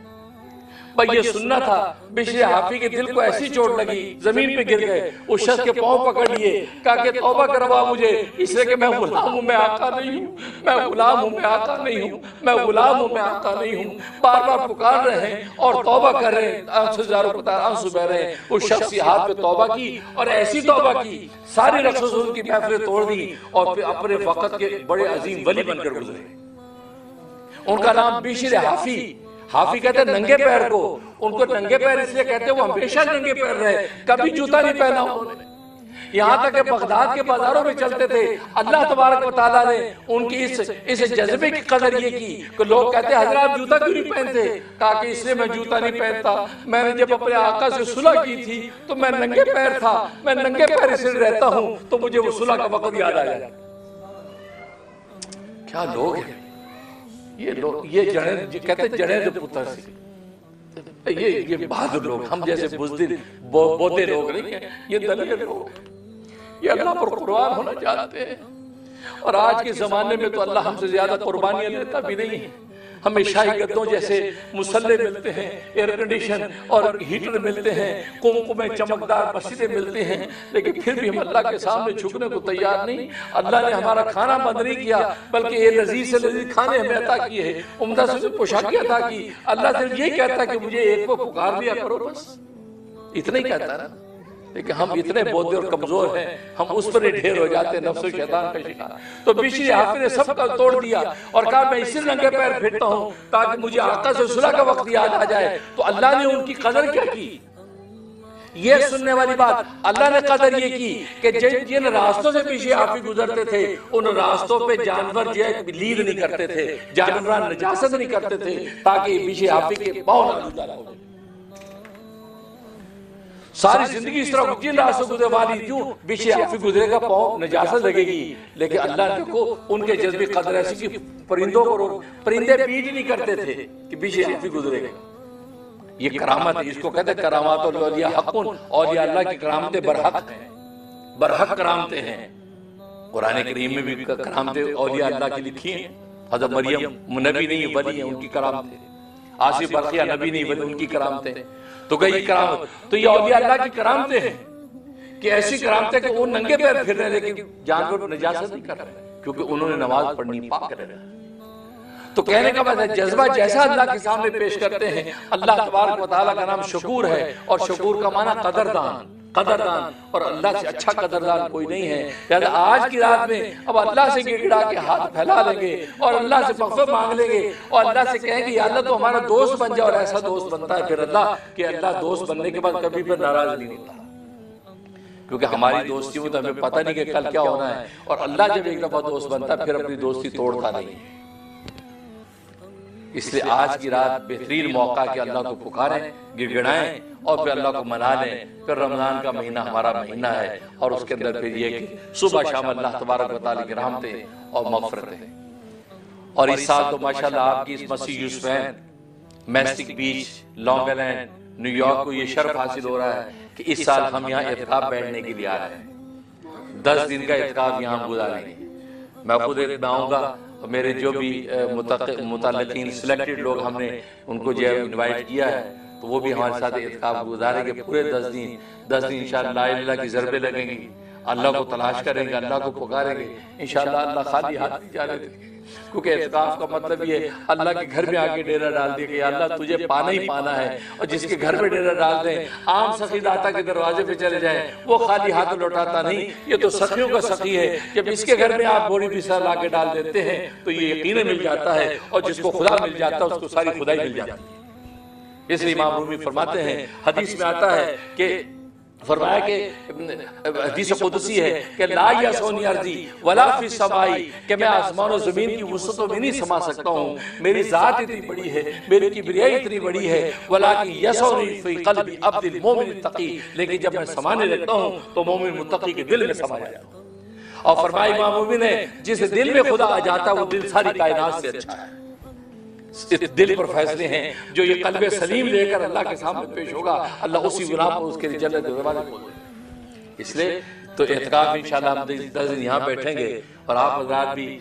بھائی یہ سننا تھا۔ بشر حافی کے دل کو ایسی چوٹ لگی، زمین پہ گر گئے، اس شخص کے پاؤں پکڑ لیے، کہا کہ توبہ کروا مجھے، اس لیے کہ میں غلام ہوں، میں آقا نہیں ہوں، میں غلام ہوں، میں آقا نہیں ہوں، میں غلام ہوں، میں آقا نہیں ہوں۔ بار بار پکار رہے ہیں اور توبہ کر رہے ہیں، آنسو بہ رہے ہیں۔ اس شخص کے ہاتھ پہ توبہ کی اور ایسی توبہ کی، ساری رقص و سرود کی محفلیں توڑ دی اور پھر اپنے وقت کے بڑے عظیم ولی بن کر گزرے۔ ان کا نام بشر حافی۔ حافی کہتے ہیں ننگے پیر کو، ان کو ننگے پیر اس لیے کہتے ہیں وہ ہمیشہ ننگے پیر رہے، کبھی جوتا نہیں پہنا انہوں نے، یہاں تک کہ بغداد کے بازاروں میں چلتے تھے۔ اللہ تبارک و تعالیٰ نے ان کی اس جذبے کی قدر یہ کی کہ لوگ کہتے ہیں حضرت آپ جوتا کیوں نہیں پہنتے؟ کہا کہ اس لیے میں جوتا نہیں پہنتا، میں نے جب اپنے آقا سے صلح کی تھی تو میں ننگے پیر تھا، میں ننگے پیر اس لیے رہتا ہوں تو مجھے وہ صلح کا وقت یاد آ جائے۔ کیا لوگ ہیں یہ لوگ، یہ کہتے ہیں جڑیں جو پتر سے، یہ بہادر لوگ، ہم جیسے بزدل بوتے لوگ نہیں ہیں، یہ دلیر لوگ ہیں، یہ اللہ پر قربان ہونا چاہتے ہیں۔ اور آج کے زمانے میں تو اللہ ہم سے زیادہ قربانیاں لیتا بھی نہیں ہے، ہمیں شاہی گدوں جیسے مسلح ملتے ہیں، ایئر کنڈیشن اور ہیٹر ملتے ہیں، قمقمے چمکدار مسجدیں ملتے ہیں، لیکن پھر بھی ہم اللہ کے سامنے جھکنے کو تیار نہیں۔ اللہ نے ہمارا کھانا بند نہیں کیا بلکہ یہ لذیذ سے لذیذ کھانے ہمیں عطا کیے ہیں، عمدہ سے پوشاکی عطا کی۔ اللہ صرف یہی کہتا ہے کہ مجھے ایک کو پکار لیا کرو، بس اتنا ہی کہتا ہے نا، لیکن ہم اتنے بودے اور کمزور ہیں، ہم اس پر ہی ڈھیر ہو جاتے ہیں، نفس و شیطان کا شکار۔ تو بشر حافی نے سب کا توڑ دیا اور کہا میں اسی ننگے پیر پھرتا ہوں تاکہ مجھے آقا سے صلح کا وقت یاد آ جائے۔ تو اللہ نے ان کی قدر کیا کی؟ یہ سننے والی بات، اللہ نے قدر یہ کی کہ جن راستوں سے بشر حافی گزرتے تھے ان راستوں پہ جانور جو ہے لیل نہیں کرتے تھے، جانوران نجاست نہیں کرتے تھے، تاکہ بشر حافی کے پاؤں نہ جوتا ہو۔ ساری زندگی اس طرح جن راستوں گزرے والی کیوں پیچھے آپ گزرے گا پاؤں نجاست لگے گی، لیکن اللہ نے دیکھو ان کے جذبی قدر ایسی کہ پرندوں کو پرندے پیٹ نہیں کرتے تھے کہ پیچھے آپ گزرے گا۔ یہ کرامت ہے، اس کو کہتے ہیں کرامات الاولیاء حقن، اولیاء اللہ کی کرامتیں برحق ہیں، برحق کرامتیں ہیں۔ قرآن کریم میں بھی کرامتیں اولیاء اللہ کی لکھی ہیں۔ حضرت مریم نبی نہیں ولی ہیں، ان کی کرامتیں۔ آصف برقیہ نبی نہیں ولی، ان کی کرامتیں۔ تو کہ یہ کرامت، تو یہ اولیاء اللہ کی کرامتیں ہیں کہ ایسی کرامتیں کہ وہ ننگے پیر پھر رہے لیکن جانور نجاست نہیں کر رہے کیونکہ انہوں نے نماز پڑھنی پاک رہے۔ تو کہنے کا مطلب جذبہ جیسا اللہ کے سامنے پیش کرتے ہیں۔ اللہ تبارک و تعالیٰ کا نام شکور ہے، اور شکور کا معنی قدردان، قدردان، اور اللہ سے اچھا قدردان کوئی نہیں ہے۔ لہذا آج کی رات میں اب اللہ سے گڑ گڑا کے ہاتھ پھیلا لیں گے اور اللہ سے مغفرت مانگ لیں گے اور اللہ سے کہیں گے یا اللہ تو ہمارا دوست بن جا، اور ایسا دوست بنتا ہے پھر اللہ کہ اللہ دوست بننے کے بعد کبھی پھر ناراض نہیں ہوتا، کیونکہ ہماری دوستی میں تو ہمیں پتہ نہیں کہ کل کیا ہونا ہے، اور اللہ جب ایک دفعہ دوست بنتا ہے پھر اپنی دوستی توڑتا نہیں۔ اس لیے آج کی رات بہترین موقع کہ اللہ کو پکاریں، گڑ گڑائیں اور پھر اللہ کو منا لیں۔ پھر رمضان کا مہینہ ہمارا مہینہ ہے، اور اس کے اندر پھر یہ کہ صبح شام اللہ تبارک و تعالیٰ کی رحمتیں اور مغفرتیں۔ اور اس سال تو ماشاءاللہ آپ کی اس مسجد یوسفین، میسٹک بیچ، لانگ آئلینڈ، نیو یارک کو یہ شرف حاصل ہو رہا ہے کہ اس سال ہم یہاں اعتکاف بیٹھنے کے لیے آ رہے ہیں۔ 10 دن کا اعتکاف یہاں گزاریں گے۔ میں خود آؤں گا، میرے جو بھی متعلقین سلیکٹڈ لوگ ہم نے ان کو جو انوائٹ کیا ہے تو وہ بھی ہمارے ساتھ اعتکاف گزاریں گے پورے 10 دن۔ 10 دن انشاءاللہ لا الہ الا اللہ کی ضربیں لگیں گی، اللہ کو تلاش کریں گے، اللہ کو پکاریں گے، انشاءاللہ اللہ خالی ہاتھ نہیں جانے دیں گے۔ کیونکہ اعتکاف کا مطلب یہ اللہ کے گھر میں آ کے ڈیرہ ڈال دیا کہ اللہ تجھے پانا ہی پانا ہے، اور جس کے گھر میں ڈیرہ ڈال دیں، عام سخی داتا کے دروازے پہ چلے جائیں، وہ خالی ہاتھ لوٹاتا نہیں۔ یہ تو سخیوں کا سخی ہے، جب اس کے گھر میں آپ بوری بسا لا کے ڈال دیتے ہیں تو یہ یقیناً مل جاتا ہے، اور جس کو خدا مل جاتا ہے اس کو ساری خدائی مل جاتی ہے۔ اس لیے امام رومی فرماتے ہیں، حدیث میں آتا ہے کہ فرمایا کہ حدیث قدسی ہے کہ لا یسعنی ارضی ولا فی السمائی، کہ میں آسمان و زمین کی وسعتوں میں نہیں سما سکتا ہوں، میری ذات اتنی بڑی ہے، میری کبریائی اتنی بڑی ہے، ولکن یسعنی فی قلب عبد المؤمن التقی، لیکن جب میں سمانے لگتا ہوں تو مومن متقی کے دل میں سما جاتا ہوں۔ اور فرمایا امام مومن نے جس دل میں خدا آ جاتا ہے وہ دل ساری کائنات سے اچھا ہے۔ اس دل پر فیصلے ہیں جو یہ قلب سلیم لے کر اللہ کے سامنے پیش ہوگا، اللہ اسی بنا پر اس کے جنت کے دروازے کھول دے گا۔ اس لیے تو اعتکاف انشاءاللہ ہم 10 دن یہاں بیٹھیں گے، اور آپ حضرات بھی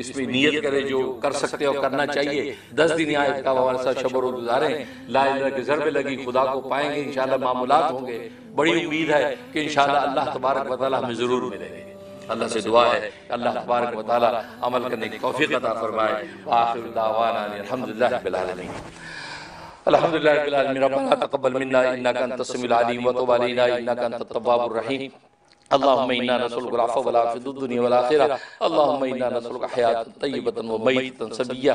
اس میں نیت کریں جو کر سکتے اور کرنا چاہیے۔ 10 دن یہاں اعتکاف ہمارے ساتھ شب و روز گزاریں، لا الہ الا اللہ کی ضربیں لگی، خدا کو پائیں گے، انشاءاللہ معاملات ہوں گے۔ بڑی امید ہے کہ انشاءاللہ اللہ تبارک و تعالیٰ ہمیں ضرور ملے گے۔ اللہ سے دعا ہے کہ اللہ تبارک و تعالیٰ عمل کرنے کی توفیق عطا فرمائے۔ وآخر دعوانا الحمدللہ رب العالمین۔ الحمدللہ رب العالمین، ربنا تقبل منا انک انت السمیع العلیم وتب علینا انک انت التواب الرحیم۔ اللہم انا نسألک العفو والعافیۃ فی الدنیا والآخرہ، اللہم انا نسألک حیاۃ طیبۃ ومیتۃ سویہ۔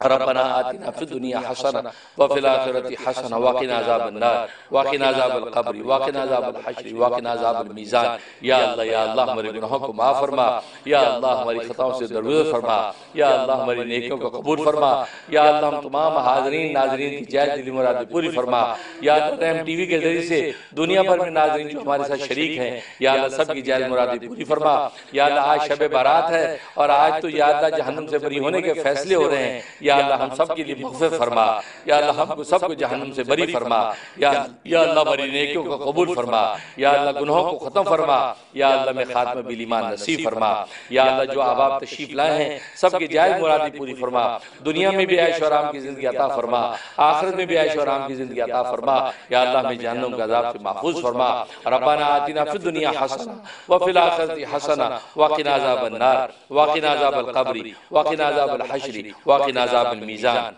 ربنا آتنا فی الدنیا حسنہ وفی الآخرۃ حسنہ وقنا عذاب النار وقنا عذاب القبر وقنا عذاب الحشر وقنا عذاب المیزان۔ یا اللہ ہمارے گناہوں کو معاف فرما، یا اللہ ہماری خطاؤں سے درگزر فرما، یا اللہ ہماری نیکیوں کو قبول فرما، یا اللہ ہم تمام حاضرین ناظرین کی جائز دلی مرادیں پوری فرما۔ یا اللہ رحم ٹی وی کے ذریعے سے دنیا بھر میں ناظرین جو ہمارے ساتھ شریک ہیں، یا اللہ سب کی جائز مرادیں پوری فرما۔ یا اللہ آج شب بارات ہے، اور آج تو یا اللہ جہنم سے بری ہونے کے فیصلے ہو رہے ہیں، یا اللہ ہم سب کے لیے مغفرت فرما، یا اللہ ہم کو سب کو جہنم سے بری فرما، یا اللہ ہماری نیکیوں کو قبول فرما، یا اللہ گناہوں کو ختم فرما، یا اللہ میں خاتمہ بالایمان نصیب فرما۔ یا اللہ جو احباب تشریف لائے ہیں سب کی جائز مرادیں پوری فرما، دنیا میں بھی عیش و آرام کی زندگی عطا فرما، آخرت میں بھی عیش و آرام کی زندگی عطا فرما۔ یا اللہ ہمیں جہنم کے عذاب سے محفوظ فرما۔ ربنا آتنا فی الدنیا حسنہ وفی الآخرۃ حسنہ وقنا عذاب النار وقنا عذاب القبر وقنا عذاب الحشر وقنا عذاب المیزان۔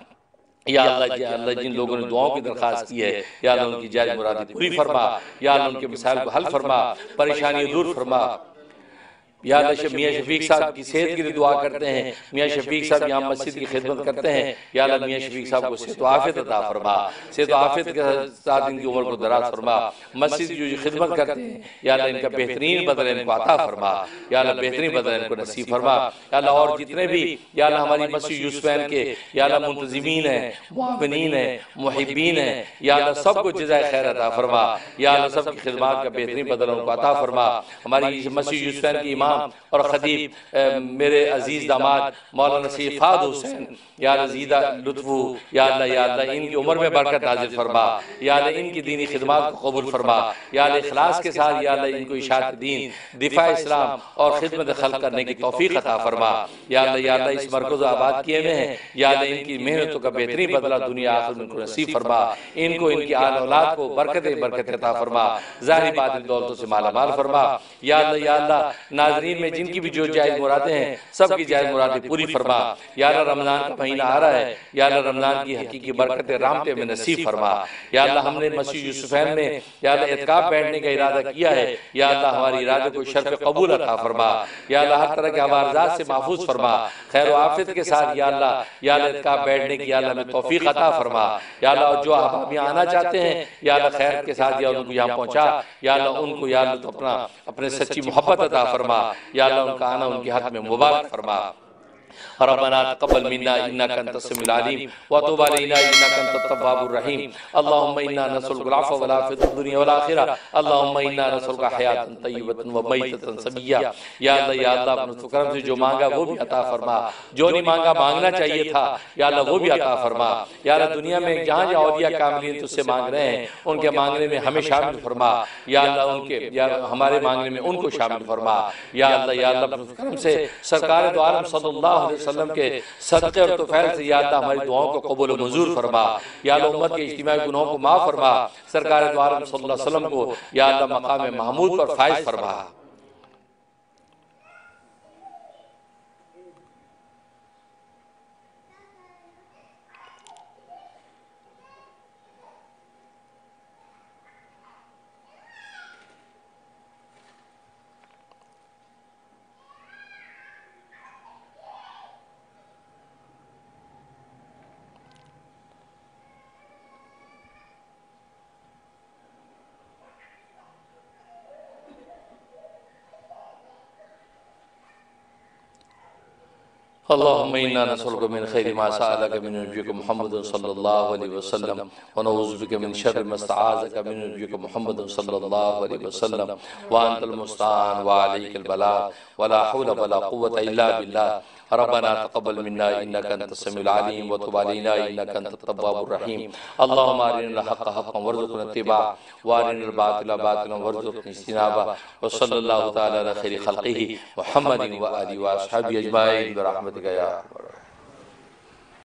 یا اللہ جن لوگوں نے دعاؤں کی درخواست کی ہے، یا اللہ ان کی جائز مرادیں پوری فرما، یا اللہ ان کے مسائل کو حل فرما، پریشانی دور فرما۔ یا اللہ میاں شفیق صاحب کی صحت کے لیے دعا کرتے ہیں، میاں شفیق صاحب یہاں مسجد کی خدمت کرتے ہیں، یا اللہ میاں شفیق صاحب کو صحت و عافیت عطا فرما، صحت و عافیت کے ساتھ ان کی عمر کو دراز فرما، مسجد کی جو خدمت کرتے ہیں یا اللہ ان کا بہترین بدلہ ان کو عطا فرما، یا اللہ بہترین بدلہ ان کو نصیب فرما، یا اللہ اور جتنے بھی یا اللہ ہماری مسجد یوسفین کے یا اللہ منتظمین ہیں، معاونین ہیں، محبین ہیں، یا اللہ سب کو جزائے خیر عطا فرما، یا اللہ سب کی خدمات کا بہترین بدلہ ان کو عطا فرما، ہماری مسجد یوسفین کی امام اور خطیب میرے عزیز داماد مولانا سید فہد حسین، یا اللہ زیدہ لطفو، یا اللہ ان کی عمر میں برکت نازل فرما، یا اللہ ان کی دینی خدمات کو قبول فرما، یا اللہ اخلاص کے ساتھ یا اللہ ان کو اشاعت دین، دفاع اسلام اور خدمت خلق کرنے کی توفیق عطا فرما، یا اللہ اس مرکز آباد کیے ہوئے ہیں، یا اللہ ان کی محنتوں کا بہترین بدلہ دنیا آخر میں ان کو نصیب فرما، ان کو ان کی آل اولاد کو برکت عطا فرما، ظاہری باطن دولتوں سے مالا مال فرما، یا اللہ ناظرین میں جن کی بھی جو جائز مرادیں ہیں سب کی جائز مرادیں پوری فرما، یا اللہ رمضان کا مہینہ آ رہا ہے، یا اللہ رمضان کی حقیقی برکت رحمت میں نصیب فرما، یا اللہ ہم نے مسجد یوسفین میں یا اللہ اعتکاف بیٹھنے کا ارادہ کیا ہے، یا اللہ ہماری ارادے کو شرف قبول عطا فرما، یا اللہ ہر طرح کے عوارضات سے محفوظ فرما، خیر و عافیت کے ساتھ یا اللہ اعتکاف بیٹھنے کی یا اللہ ہمیں توفیق عطا فرما، یا اللہ جو احباب یہاں آنا چاہتے ہیں یا اللہ خیر کے ساتھ یا ان کو یہاں پہنچا، یا اللہ ان کو یا اللہ تو اپنے سچی محبت عطا فرما، یا اللہ ان کا آنا ان کے حق میں مبارک فرما۔ ربنا تقبل منا انك انت السميع العليم وتب علينا انك انت التواب الرحيم اللهم انا نسألك العفو والعافية في الدنيا والآخرة اللهم انا نسألك حياة طيبة وميتة سوية، یا اللہ اپنے کرم سے جو مانگا وہ بھی عطا فرما، جو نہیں مانگا مانگنا چاہیے تھا یا اللہ وہ بھی عطا فرما، یا اللہ دنیا میں جہاں جہاں اولیاء کاملین تجھ سے مانگ رہے ہیں ان کے مانگنے میں ہمیں شامل فرما، یا اللہ ان کے یا ہمارے مانگنے میں ان کو شامل فرما، یا اللہ اپنے کرم سے سرکار دو عالم صلی اللہ علیہ وسلم کے صدقے اور طفیل سے یا اللہ ہماری دعاؤں کو قبول و منظور فرما، یا اللہ امت کے اجتماعی گناہوں کو معاف فرما، سرکار دو عالم صلی اللہ علیہ وسلم کو یا اللہ مقام محمود پر فائز فرما۔ اللهم إنا نسألك من خير ما سألك من نبيك محمد صلى الله عليه وسلم ونعوذ بك من شر ما استعاذك من نبيك محمد صلى الله عليه وسلم وأنت المستعان وعليك البلاغ ولا حول ولا قوة إلا بالله ربنا تقبل منا إنك أنت السميع العليم وتب علينا إنك أنت التواب الرحيم اللهم أرنا الحق حقا وارزقنا اتباعه وأرنا الباطل باطلا وارزقنا اجتنابه وصلى الله تعالى على خير خلقه محمد وآله وأصحابه أجمعين برحمتك يا أرحم الراحمين۔